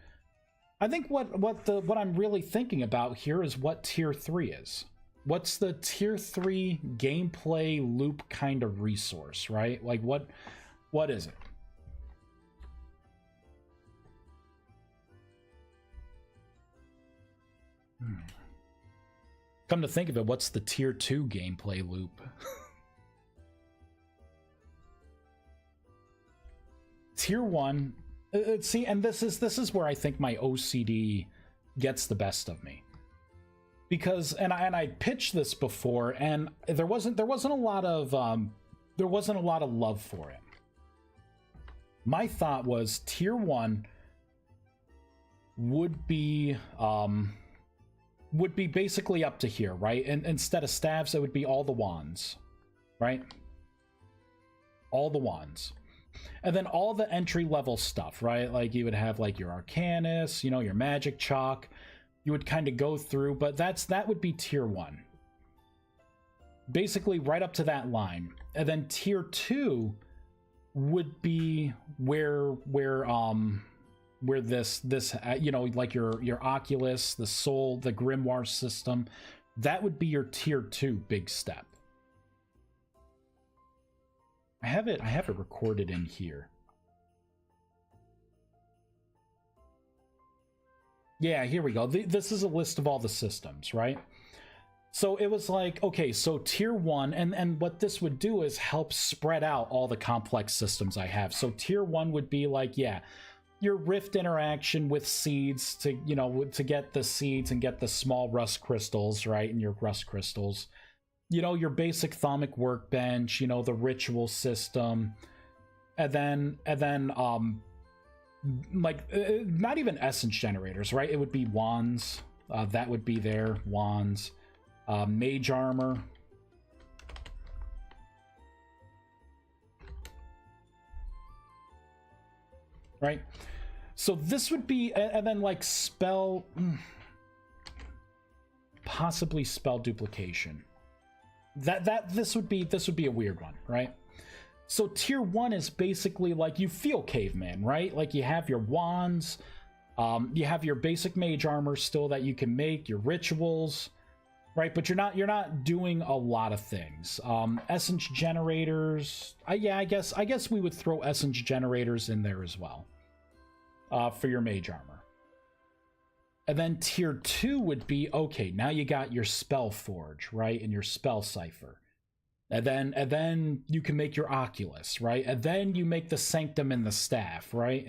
I think what I'm really thinking about here is what tier 3 is. What's the tier 3 gameplay loop kind of resource, right? Like what is it? Come to think of it, what's the tier 2 gameplay loop? Tier 1, see, and this is where I think my OCD gets the best of me. Because I pitched this before, and there wasn't a lot of love for it. My thought was tier 1 would be basically up to here, right? And instead of staves, it would be all the wands, right? All the wands. And then all the entry level stuff, right? Like you would have like your Arcanus, you know, your Magic Chalk. You would kind of go through, but that would be tier 1. Basically right up to that line. And then tier 2 would be where this you know, like your Oculus, the Soul, the Grimoire system, that would be your tier 2 big step. I have it recorded in here. Yeah, here we go. This is a list of all the systems, right? So it was like, okay, so tier 1, and what this would do is help spread out all the complex systems I have. So tier 1 would be like, yeah, your Rift interaction with seeds to, you know, to get the seeds and get the small rust crystals, right? And your rust crystals, you know, your basic Thaumic workbench, you know, the ritual system, and then like not even essence generators, right? It would be wands, that would be there, wands, mage armor, right? So this would be, and then like spell, possibly spell duplication. This would be a weird one, right? So tier 1 is basically like you feel caveman, right? Like you have your wands, you have your basic mage armor still that you can make, your rituals, right? But you're not doing a lot of things. Essence generators, yeah, I guess we would throw essence generators in there as well for your mage armor. And then tier 2 would be, okay, now you got your spell forge, right? And your spell cipher. And then you can make your Oculus, right? And then you make the Sanctum and the Staff, right?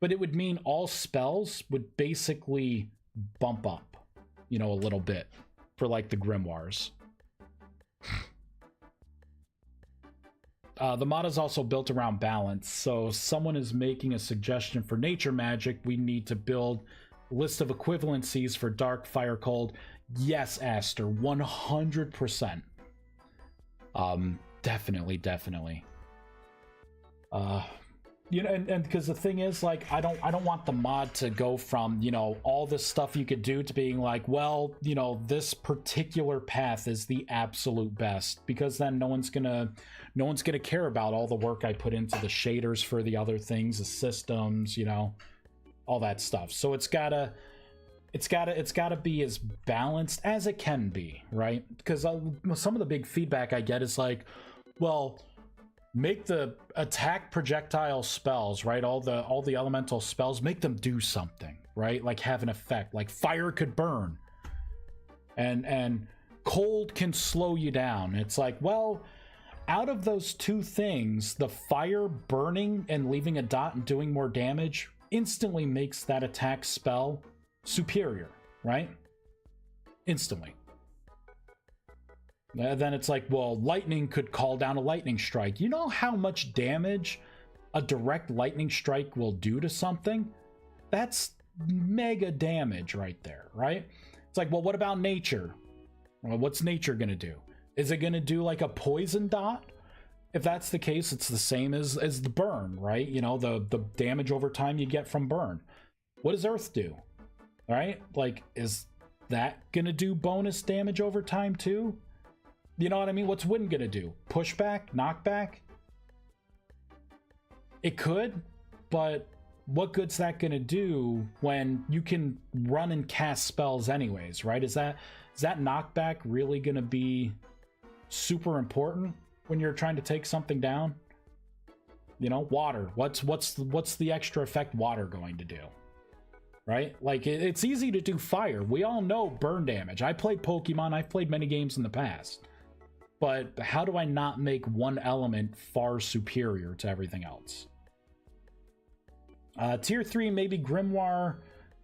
But it would mean all spells would basically bump up, you know, a little bit for like the grimoires. The mod is also built around balance, so someone is making a suggestion for nature magic. We need to build a list of equivalencies for dark, fire, cold. Yes, Aster, 100%. Definitely. You know, and because the thing is, like, I don't want the mod to go from, you know, all this stuff you could do to being like, well, you know, this particular path is the absolute best, because then no one's gonna care about all the work I put into the shaders for the other things, the systems, you know, all that stuff. So it's gotta be as balanced as it can be, right? Because some of the big feedback I get is like, well, make the attack projectile spells, right? All the elemental spells, make them do something, right? Like have an effect. Like fire could burn, and cold can slow you down. It's like, well, out of those two things, the fire burning and leaving a dot and doing more damage instantly makes that attack spell superior, right? Instantly. Then it's like, well, lightning could call down a lightning strike. You know how much damage a direct lightning strike will do to something? That's mega damage right there, right? It's like, well, what about nature? Well, what's nature gonna do? Is it gonna do like a poison dot? If that's the case, it's the same as the burn, right? You know, the damage over time you get from burn. What does earth do? Right? Like, is that gonna do bonus damage over time too? You know what I mean? What's wind gonna do? Pushback? Knockback? It could, but what good's that gonna do when you can run and cast spells anyways, right? Is that knockback really gonna be super important when you're trying to take something down? You know, water. What's the extra effect water going to do? Right? Like, it's easy to do fire. We all know burn damage. I played Pokemon. I've played many games in the past. But how do I not make one element far superior to everything else? Tier 3, maybe Grimoire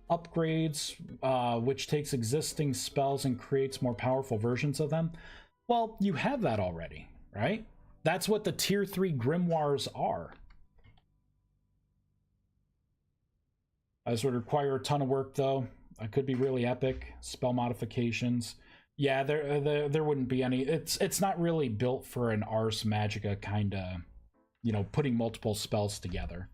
upgrades, which takes existing spells and creates more powerful versions of them. Well, you have that already, right? That's what the Tier 3 Grimoires are. This would require a ton of work, though. It could be really epic. Spell modifications. Yeah, there wouldn't be any. It's not really built for an Ars Magica kind of, you know, putting multiple spells together.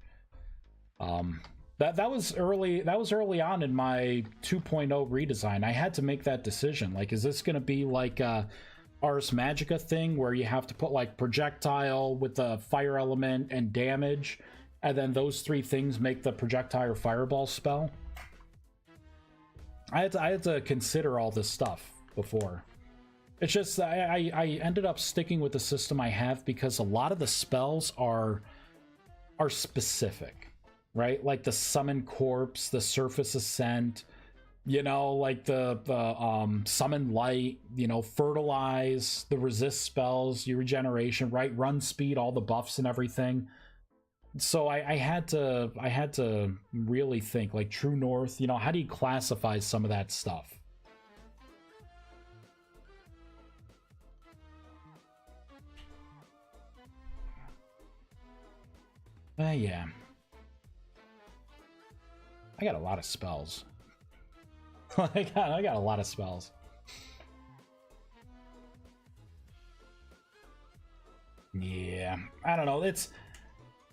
That was early on in my 2.0 redesign. I had to make that decision. Like, is this going to be like a Ars Magica thing where you have to put like projectile with the fire element and damage, and then those three things make the projectile or fireball spell? I had to consider all this stuff before. It's just I ended up sticking with the system I have because a lot of the spells are specific, right? Like the Summon Corpse, the Surface Ascent, you know, like the Summon Light, you know, Fertilize, the Resist spells, your regeneration, right? Run speed, all the buffs and everything. So I had to really think, like True North, you know, how do you classify some of that stuff? Yeah. I got a lot of spells. I got a lot of spells. Yeah, I don't know. It's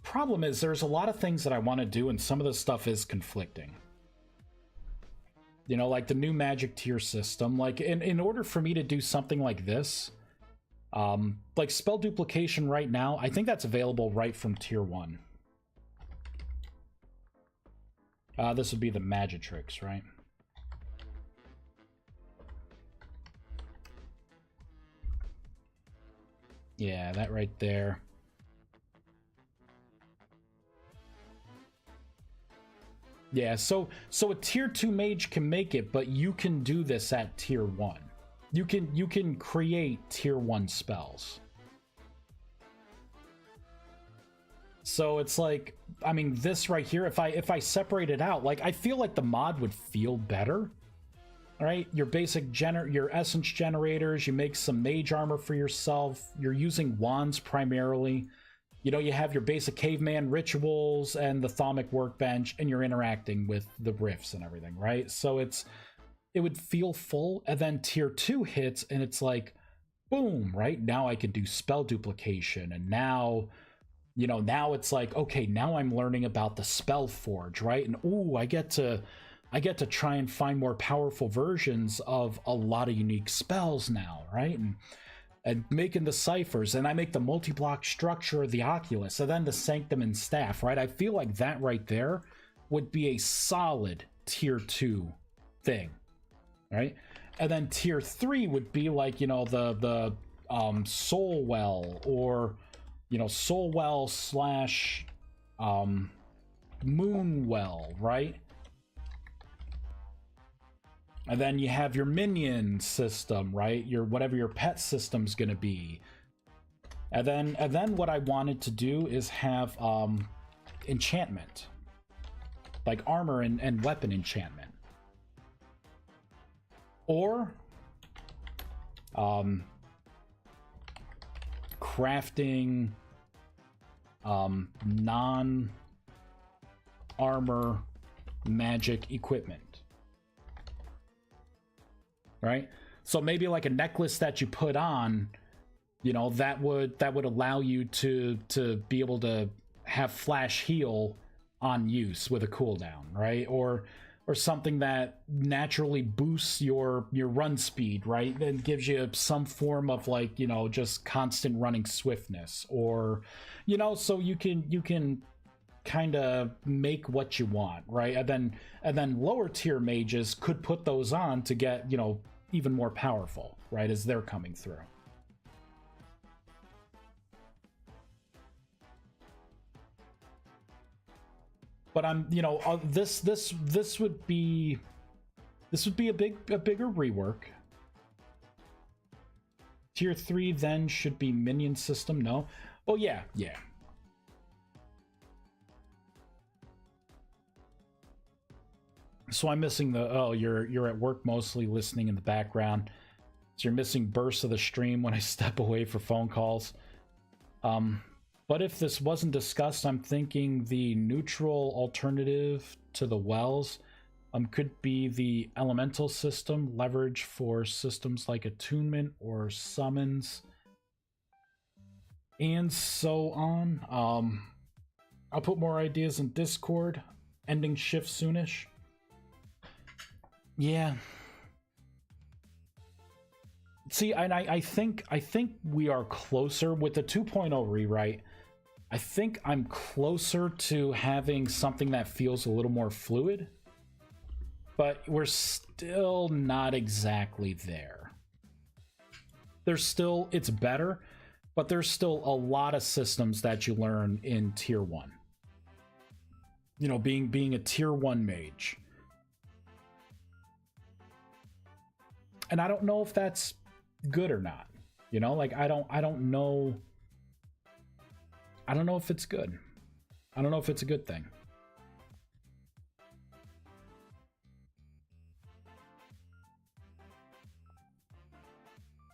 problem is there's a lot of things that I want to do, and some of the stuff is conflicting. You know, like the new magic tier system. Like in order for me to do something like this, Like spell duplication right now, I think that's available right from tier 1. This would be the Magitrix, right? Yeah, that right there. Yeah, so a tier 2 mage can make it, but you can do this at tier 1. You can create tier 1 spells. So it's like, I mean, this right here, if I separate it out, like I feel like the mod would feel better. All right, your basic your essence generators, you make some mage armor for yourself. You're using wands primarily. You know, you have your basic caveman rituals and the Thaumic workbench, and you're interacting with the rifts and everything, right? So it would feel full, and then tier 2 hits, and it's like, boom, right? Now I can do spell duplication, and now, you know, now it's like, okay, now I'm learning about the spell forge, right? And ooh, I get to try and find more powerful versions of a lot of unique spells now, right? And making the ciphers, and I make the multi-block structure of the Oculus, and then the Sanctum and Staff, right? I feel like that right there would be a solid tier 2 thing, right? And then tier 3 would be like, you know, the Soul Well, or, you know, Soul Well slash Moon Well, right? And then you have your minion system, right? Your whatever your pet system's gonna be. And then what I wanted to do is have enchantment. Like armor and weapon enchantment. Or crafting non-armor magic equipment. Right, so maybe like a necklace that you put on, you know, that would allow you to be able to have flash heal on use with a cooldown, right? Or something that naturally boosts your run speed, right? And gives you some form of, like, you know, just constant running swiftness, or, you know, so you can kind of make what you want, right? And then lower tier mages could put those on to get, you know, even more powerful, right, as they're coming through. But I'm, you know, this would be a bigger rework. Tier 3 then should be minion system. No, oh yeah. So I'm missing the, oh, you're at work mostly, listening in the background. So you're missing bursts of the stream when I step away for phone calls. But if this wasn't discussed, I'm thinking the neutral alternative to the wells could be the elemental system, leverage for systems like attunement or summons, and so on. I'll put more ideas in Discord. Ending shift soonish. Yeah. See, and I think we are closer with the 2.0 rewrite. I think I'm closer to having something that feels a little more fluid, but we're still not exactly there. There's still, it's better, but there's still a lot of systems that you learn in tier 1. You know, being a tier 1 mage. And I don't know if that's good or not. You know, like I don't know. I don't know if it's good. I don't know if it's a good thing.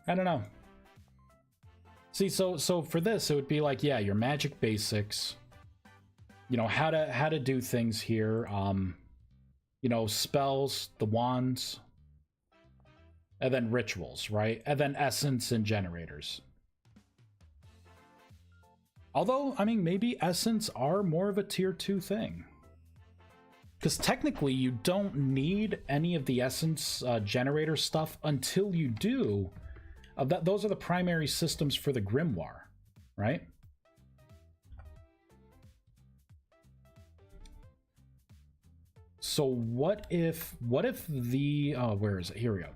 I don't know. See, so for this, it would be like, yeah, your magic basics. You know, how to do things here. You know, spells, the wands. And then rituals, right? And then essence and generators. Although, I mean, maybe essence are more of a tier 2 thing. Because technically, you don't need any of the essence generator stuff until you do Those are the primary systems for the grimoire, right? So what if the, oh, where is it? Here we go.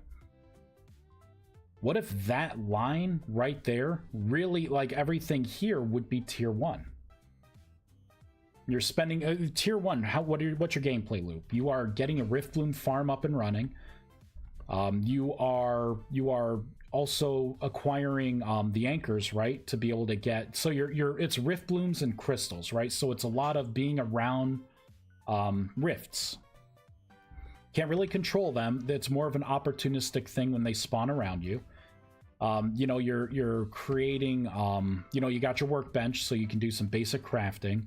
What if that line right there, really, like, everything here would be tier 1? You're spending tier 1. What's your gameplay loop? You are getting a Riftbloom farm up and running. You are also acquiring the anchors, right, to be able to get. So it's Riftblooms and crystals, right? So it's a lot of being around rifts. Can't really control them. It's more of an opportunistic thing when they spawn around you. You know, you're creating, you know, you got your workbench, so you can do some basic crafting.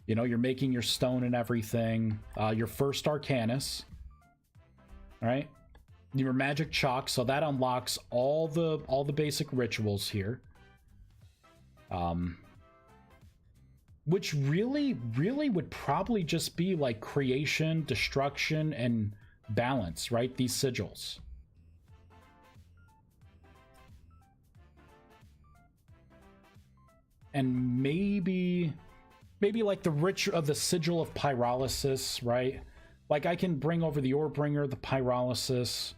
You know, you're making your stone and everything. Your first Arcanus, right? Your magic chalk, so that unlocks all the basic rituals here. Which really would probably just be like creation, destruction, and balance, right? These sigils. And maybe like the rich of the sigil of pyrolysis, right? Like I can bring over the Orebringer, the pyrolysis,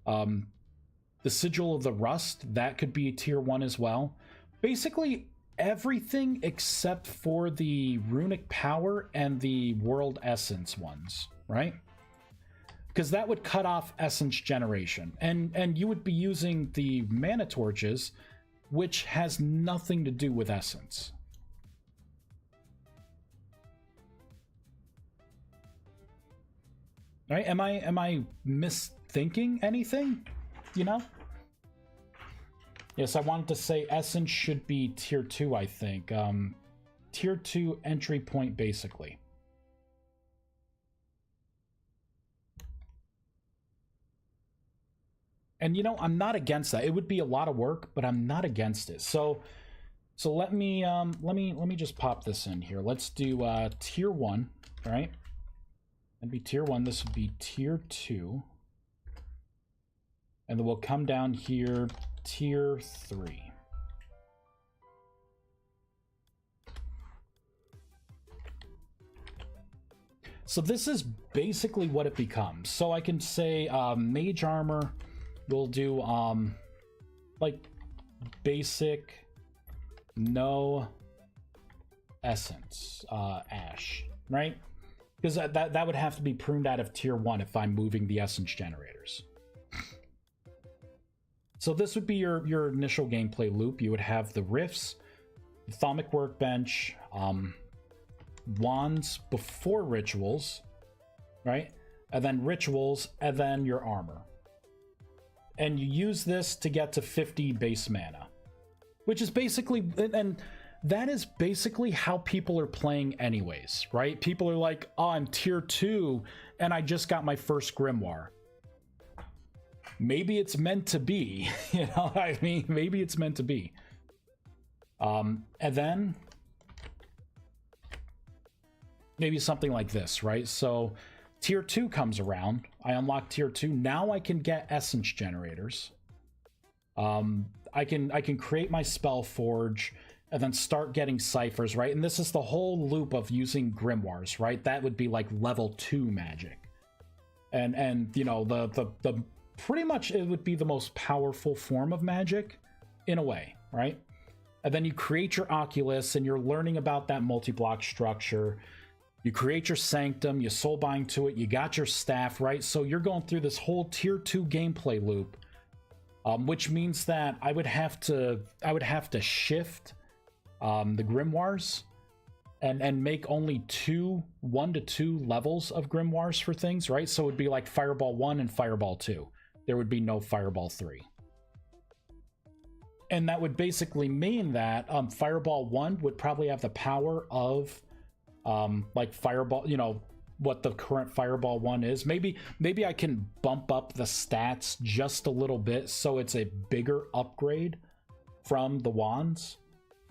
the sigil of the rust, that could be tier 1 as well. Basically everything except for the runic power and the world essence ones, right? Because that would cut off essence generation, and you would be using the mana torches, which has nothing to do with essence. Right? Am I misthinking anything? You know? Yes, I wanted to say essence should be tier 2, I think. Tier 2 entry point, basically. And you know, I'm not against that. It would be a lot of work, but I'm not against it. So let me just pop this in here. Let's do tier 1, right? That'd be tier 1. This would be tier 2. And then we'll come down here, tier 3. So this is basically what it becomes. So I can say mage armor, we'll do like basic, no essence, ash, right? Because that would have to be pruned out of tier 1 if I'm moving the essence generators. So this would be your initial gameplay loop. You would have the rifts, the Thaumic Workbench, wands before rituals, right? And then rituals, and then your armor. And you use this to get to 50 base mana, which is basically, and that is basically how people are playing anyways, right? People are like, oh, I'm tier 2 and I just got my first grimoire. Maybe it's meant to be, you know what I mean? Maybe it's meant to be. And then maybe something like this, right? So tier 2 comes around. I unlock tier 2. Now I can get essence generators. I can create my spell forge and then start getting ciphers, right? And this is the whole loop of using grimoires, right? That would be like level 2 magic. And you know, the pretty much it would be the most powerful form of magic in a way, right? And then you create your Oculus and you're learning about that multi-block structure. You create your Sanctum, you soulbind to it, you got your staff, right? So you're going through this whole tier 2 gameplay loop, which means that I would have to shift the grimoires and make only 1 to 2 levels of grimoires for things, right? So it would be like Fireball 1 and Fireball 2. There would be no Fireball 3. And that would basically mean that Fireball 1 would probably have the power of like Fireball, you know, what the current Fireball 1 is. Maybe I can bump up the stats just a little bit so it's a bigger upgrade from the wands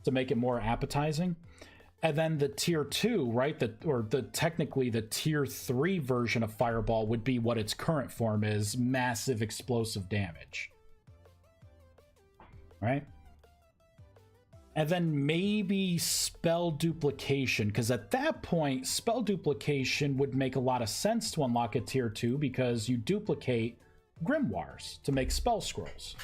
to make it more appetizing. And then the tier 2, right, technically the tier 3 version of Fireball would be what its current form is, massive explosive damage. right? And then maybe spell duplication, because at that point, spell duplication would make a lot of sense to unlock a tier 2 because you duplicate grimoires to make spell scrolls.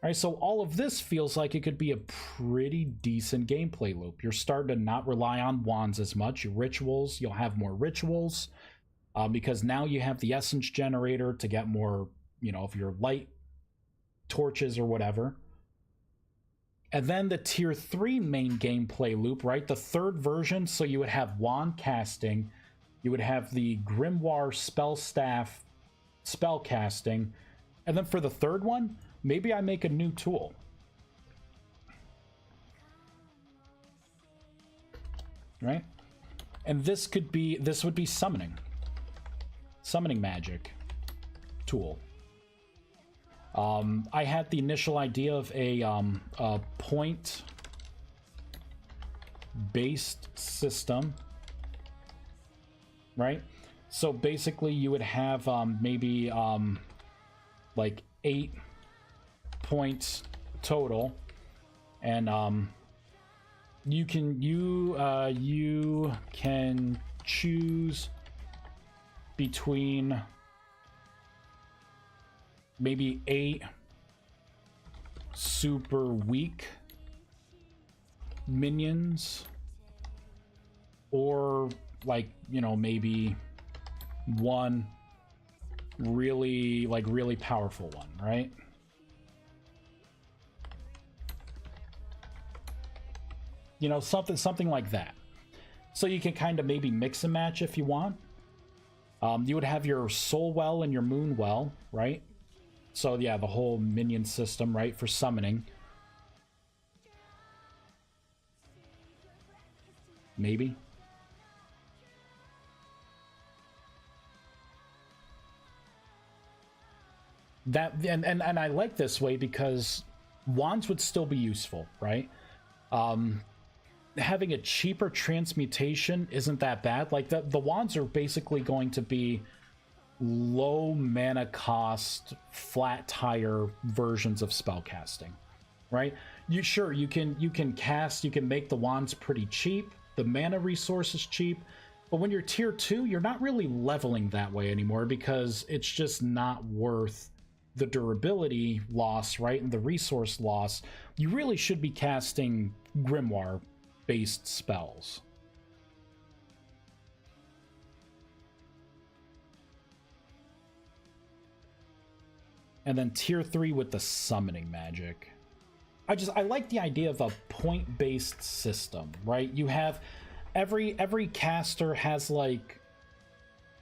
All right, so all of this feels like it could be a pretty decent gameplay loop. You're starting to not rely on wands as much. Your rituals, you'll have more rituals because now you have the essence generator to get more, you know, of your light torches or whatever. And then the tier 3 main gameplay loop, right? The third version, so you would have wand casting, you would have the grimoire spell staff spell casting, and then for the third one, maybe I make a new tool. Right? And this would be summoning. Summoning magic tool. I had the initial idea of a point-based system, right? So basically, you would have maybe like 8 points total, and you can choose between maybe 8 super weak minions, or like, you know, maybe one really powerful one, right? You know, something like that. So you can kind of maybe mix and match if you want. You would have your soul well and your moon well, right? So yeah, the whole minion system, right, for summoning. Maybe. That and I like this way because wands would still be useful, right? Having a cheaper transmutation isn't that bad. Like the wands are basically going to be low mana cost, flat tire versions of spellcasting, right? You can cast, you can make the wands pretty cheap. The mana resource is cheap, but when you're tier 2, you're not really leveling that way anymore because it's just not worth the durability loss, right? And the resource loss. You really should be casting grimoire based spells. And then tier 3 with the summoning magic. I like the idea of a point-based system, right? You have every caster has like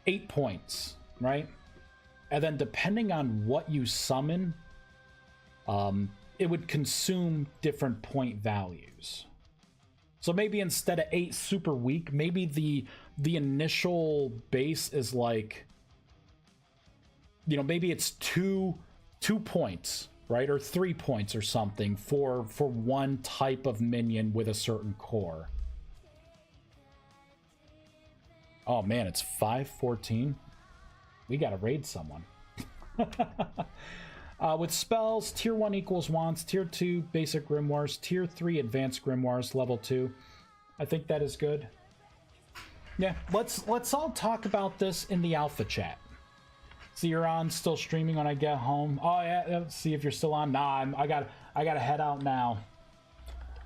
8 points, right? And then depending on what you summon, it would consume different point values. So maybe instead of 8 super weak, maybe the initial base is like, you know, maybe it's two points, right? Or 3 points or something for one type of minion with a certain core. Oh man, it's 5:14. We gotta raid someone. With spells, tier 1 equals wands, tier 2 basic grimoires, tier 3 advanced grimoires, level 2. I think that is good. Yeah, let's all talk about this in the alpha chat. See, you're on, still streaming when I get home. Oh yeah, let's see if you're still on. Nah, I gotta head out now.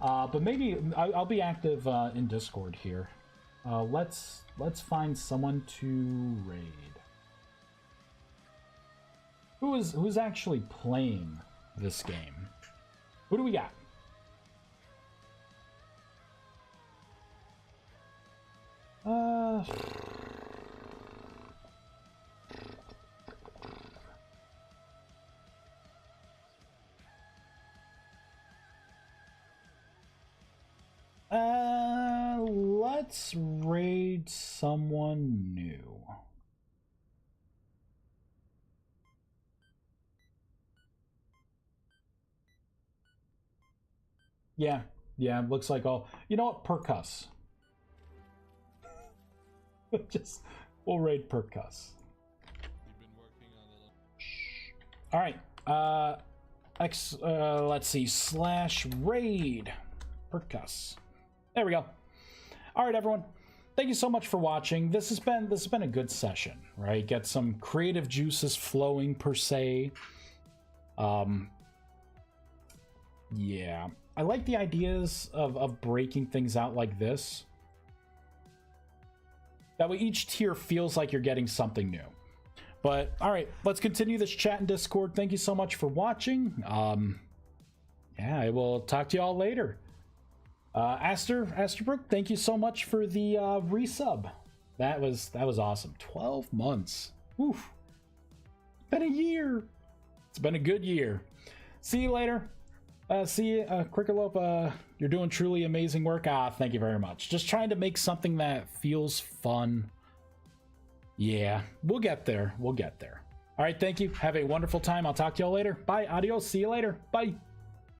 But maybe I'll be active in Discord here. Let's find someone to raid. Who's actually playing this game? Who do we got? Let's raid someone new. Yeah, looks like all. You know what? Percuss. Just we'll raid Percuss. All right. let's see, /raid percuss. There we go. All right, everyone. Thank you so much for watching. This has been a good session, right? Get some creative juices flowing per se. Yeah, I like the ideas of breaking things out like this. That way each tier feels like you're getting something new. But all right, let's continue this chat in Discord. Thank you so much for watching. Yeah, I will talk to you all later. Asterbrook, thank you so much for the resub. That was awesome. 12 months. Oof. It's been a year. It's been a good year. See you later. See you, Crickerlope. You're doing truly amazing work. Thank you very much. Just trying to make something that feels fun. Yeah, we'll get there. We'll get there. All right, thank you. Have a wonderful time. I'll talk to y'all later. Bye. Adios. See you later. Bye.